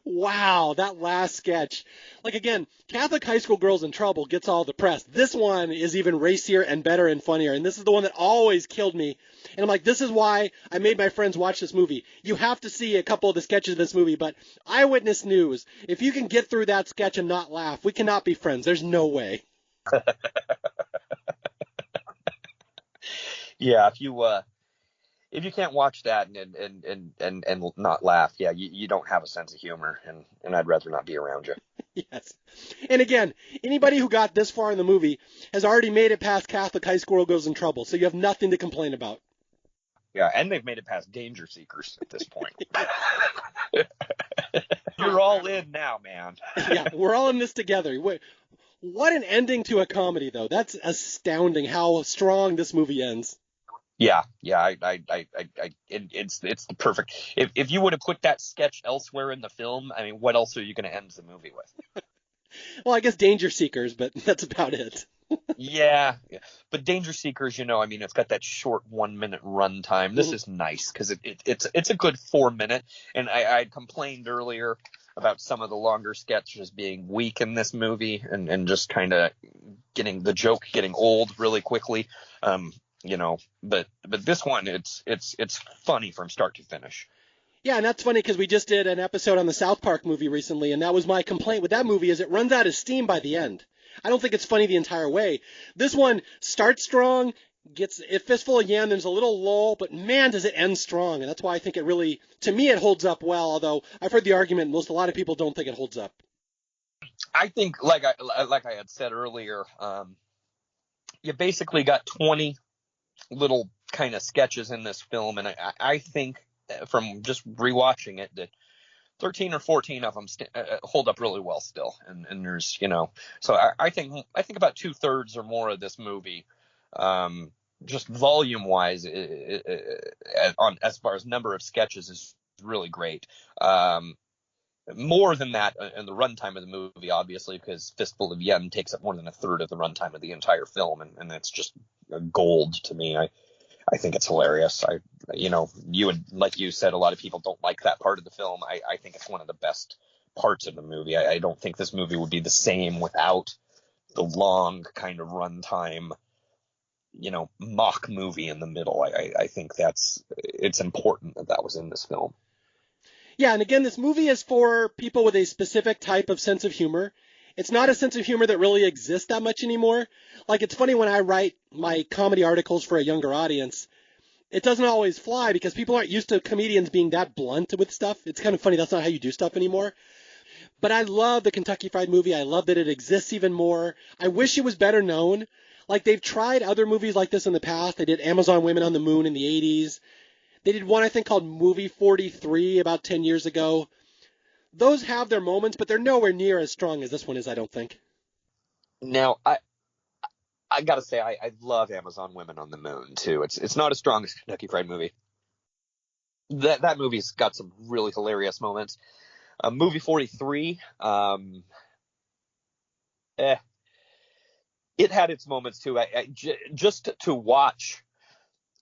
[SPEAKER 2] Wow, that last sketch. Like, again, Catholic High School Girls in Trouble gets all the press. This one is even racier and better and funnier, and this is the one that always killed me. And I'm like, this is why I made my friends watch this movie. You have to see a couple of the sketches of this movie, but Eyewitness News, if you can get through that sketch and not laugh, we cannot be friends. There's no way.
[SPEAKER 4] Yeah, if you can't watch that and not laugh, yeah, you don't have a sense of humor, and I'd rather not be around you.
[SPEAKER 2] Yes. And again, anybody who got this far in the movie has already made it past Catholic High School Girls in Trouble, so you have nothing to complain about.
[SPEAKER 4] Yeah, and they've made it past Danger Seekers at this point. You're all in now, man.
[SPEAKER 2] Yeah, we're all in this together. What an ending to a comedy, though. That's astounding how strong this movie ends.
[SPEAKER 4] Yeah, it's the perfect. If you would have put that sketch elsewhere in the film, I mean, what else are you going to end the movie with?
[SPEAKER 2] Well, I guess Danger Seekers, but that's about it.
[SPEAKER 4] Yeah, but Danger Seekers, I mean, it's got that short 1 minute run time. This is nice because it's a good 4 minute. And I complained earlier about some of the longer sketches being weak in this movie and just kind of getting the joke getting old really quickly. But this one, it's funny from start to finish.
[SPEAKER 2] Yeah, and that's funny because we just did an episode on the South Park movie recently, and that was my complaint with that movie is it runs out of steam by the end. I don't think it's funny the entire way. This one starts strong, gets a fistful of yen, there's a little lull, but man, does it end strong, and that's why I think it really, to me, it holds up well, although I've heard the argument a lot of people don't think it holds up.
[SPEAKER 4] I think, like I had said earlier, you basically got 20 little kind of sketches in this film, and I think from just rewatching it that 13 or 14 of them hold up really well still, and there's so I think about 2/3 or more of this movie, just volume wise, on as far as number of sketches is really great. More than that in the runtime of the movie, obviously, because Fistful of Yen takes up more than 1/3 of the runtime of the entire film, and it's just gold to me. I think it's hilarious. Like you said, a lot of people don't like that part of the film. I think it's one of the best parts of the movie. I don't think this movie would be the same without the long kind of runtime, mock movie in the middle. I think it's important that was in this film.
[SPEAKER 2] Yeah, and again, this movie is for people with a specific type of sense of humor. It's not a sense of humor that really exists that much anymore. Like, it's funny when I write my comedy articles for a younger audience, it doesn't always fly because people aren't used to comedians being that blunt with stuff. It's kind of funny. That's not how you do stuff anymore. But I love the Kentucky Fried Movie. I love that it exists even more. I wish it was better known. Like, they've tried other movies like this in the past. They did Amazon Women on the Moon in the 80s. They did one, I think, called Movie 43 about 10 years ago. Those have their moments, but they're nowhere near as strong as this one is, I don't think.
[SPEAKER 4] Now, I gotta say, I love Amazon Women on the Moon, too. It's not as strong as Kentucky Fried Movie. That movie's got some really hilarious moments. Movie 43, it had its moments, too. Just to watch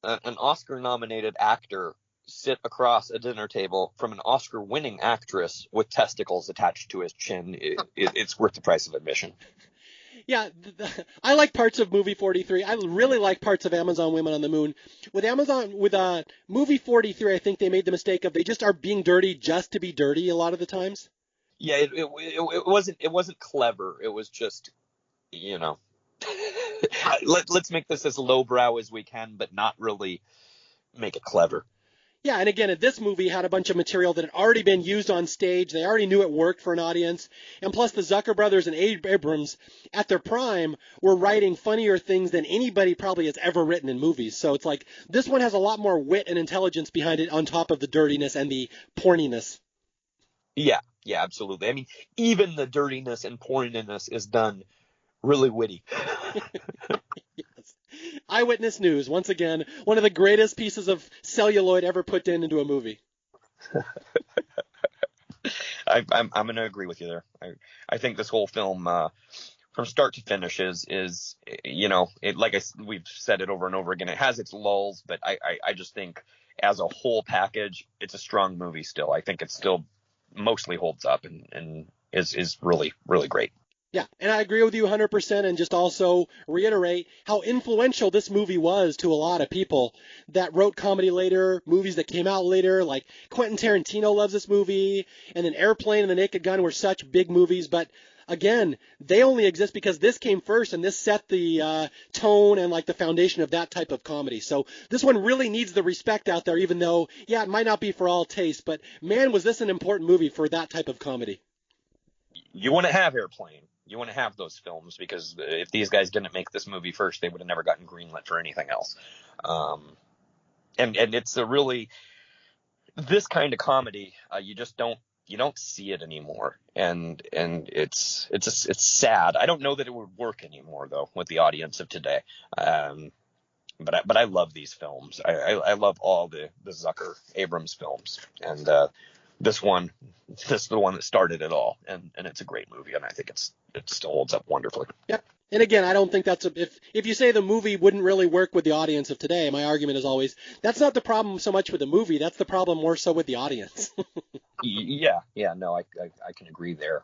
[SPEAKER 4] an Oscar-nominated actor sit across a dinner table from an Oscar-winning actress with testicles attached to his chin, it's worth the price of admission.
[SPEAKER 2] Yeah, I like parts of Movie 43. I really like parts of Amazon Women on the Moon. With Movie 43, I think they made the mistake of they just are being dirty just to be dirty a lot of the times.
[SPEAKER 4] Yeah, it wasn't clever. It was just, let's make this as lowbrow as we can, but not really make it clever.
[SPEAKER 2] Yeah, and again, this movie had a bunch of material that had already been used on stage. They already knew it worked for an audience. And plus, the Zucker brothers and Abe Abrams, at their prime, were writing funnier things than anybody probably has ever written in movies. So it's like, this one has a lot more wit and intelligence behind it on top of the dirtiness and the porniness.
[SPEAKER 4] Yeah, absolutely. I mean, even the dirtiness and porniness is done really witty.
[SPEAKER 2] Yes. Eyewitness News, once again, one of the greatest pieces of celluloid ever put into a movie.
[SPEAKER 4] I'm going to agree with you there. I think this whole film, from start to finish is it, like we've said it over and over again. It has its lulls, but I just think as a whole package, it's a strong movie still. I think it still mostly holds up and is really, really great.
[SPEAKER 2] Yeah, and I agree with you 100%, and just also reiterate how influential this movie was to a lot of people that wrote comedy later, movies that came out later, like Quentin Tarantino loves this movie, and then Airplane and The Naked Gun were such big movies, but again, they only exist because this came first, and this set the tone and like the foundation of that type of comedy. So this one really needs the respect out there, even though, yeah, it might not be for all taste, but man, was this an important movie for that type of comedy.
[SPEAKER 4] You want to have Airplane. You want to have those films, because if these guys didn't make this movie first, they would have never gotten greenlit for anything else. And it's a really, this kind of comedy, you don't see it anymore, and it's sad. I don't know that it would work anymore though with the audience of today. But I love these films. I love all the Zucker Abrams films, and this is the one that started it all, and it's a great movie, and I think it still holds up wonderfully.
[SPEAKER 2] Yep. And again, I don't think that's if you say the movie wouldn't really work with the audience of today, my argument is always that's not the problem so much with the movie, that's the problem more so with the audience.
[SPEAKER 4] Yeah, no, I can agree there.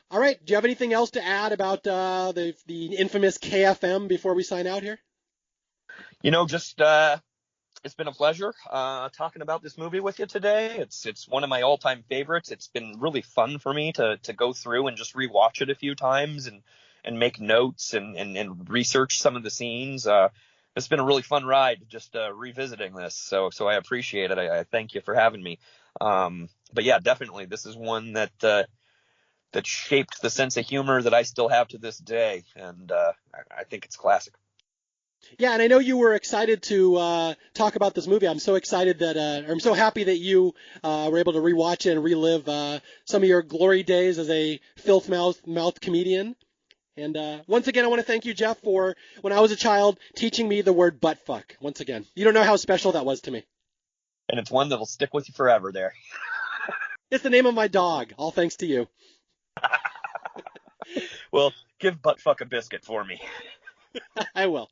[SPEAKER 2] All right, do you have anything else to add about the infamous KFM before we sign out here?
[SPEAKER 4] Just it's been a pleasure talking about this movie with you today. It's one of my all-time favorites. It's been really fun for me to go through and just rewatch it a few times and make notes and research some of the scenes. It's been a really fun ride just revisiting this. So I appreciate it. I thank you for having me. But yeah, definitely this is one that shaped the sense of humor that I still have to this day, and I think it's classic.
[SPEAKER 2] Yeah, and I know you were excited to talk about this movie. I'm so excited that, I'm so happy that you were able to rewatch it and relive some of your glory days as a filth-mouthed comedian. And once again, I want to thank you, Jeff, for when I was a child teaching me the word butt fuck. Once again, you don't know how special that was to me.
[SPEAKER 4] And it's one that'll stick with you forever there.
[SPEAKER 2] It's the name of my dog, all thanks to you.
[SPEAKER 4] Well, give butt fuck a biscuit for me.
[SPEAKER 2] I will.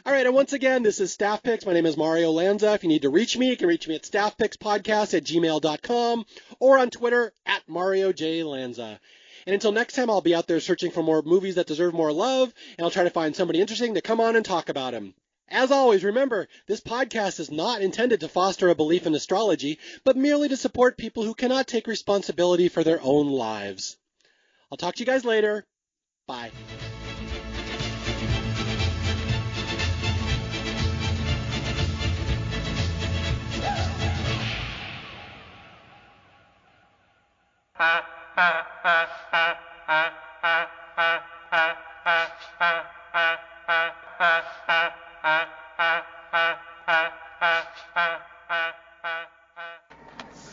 [SPEAKER 2] All right, and once again, this is Staff Picks. My name is Mario Lanza. If you need to reach me, you can reach me at staffpicspodcast@gmail.com or on Twitter @MarioJLanza. And until next time, I'll be out there searching for more movies that deserve more love, and I'll try to find somebody interesting to come on and talk about them. As always, remember, this podcast is not intended to foster a belief in astrology, but merely to support people who cannot take responsibility for their own lives. I'll talk to you guys later. Bye.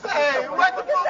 [SPEAKER 7] Hey, what the fuck?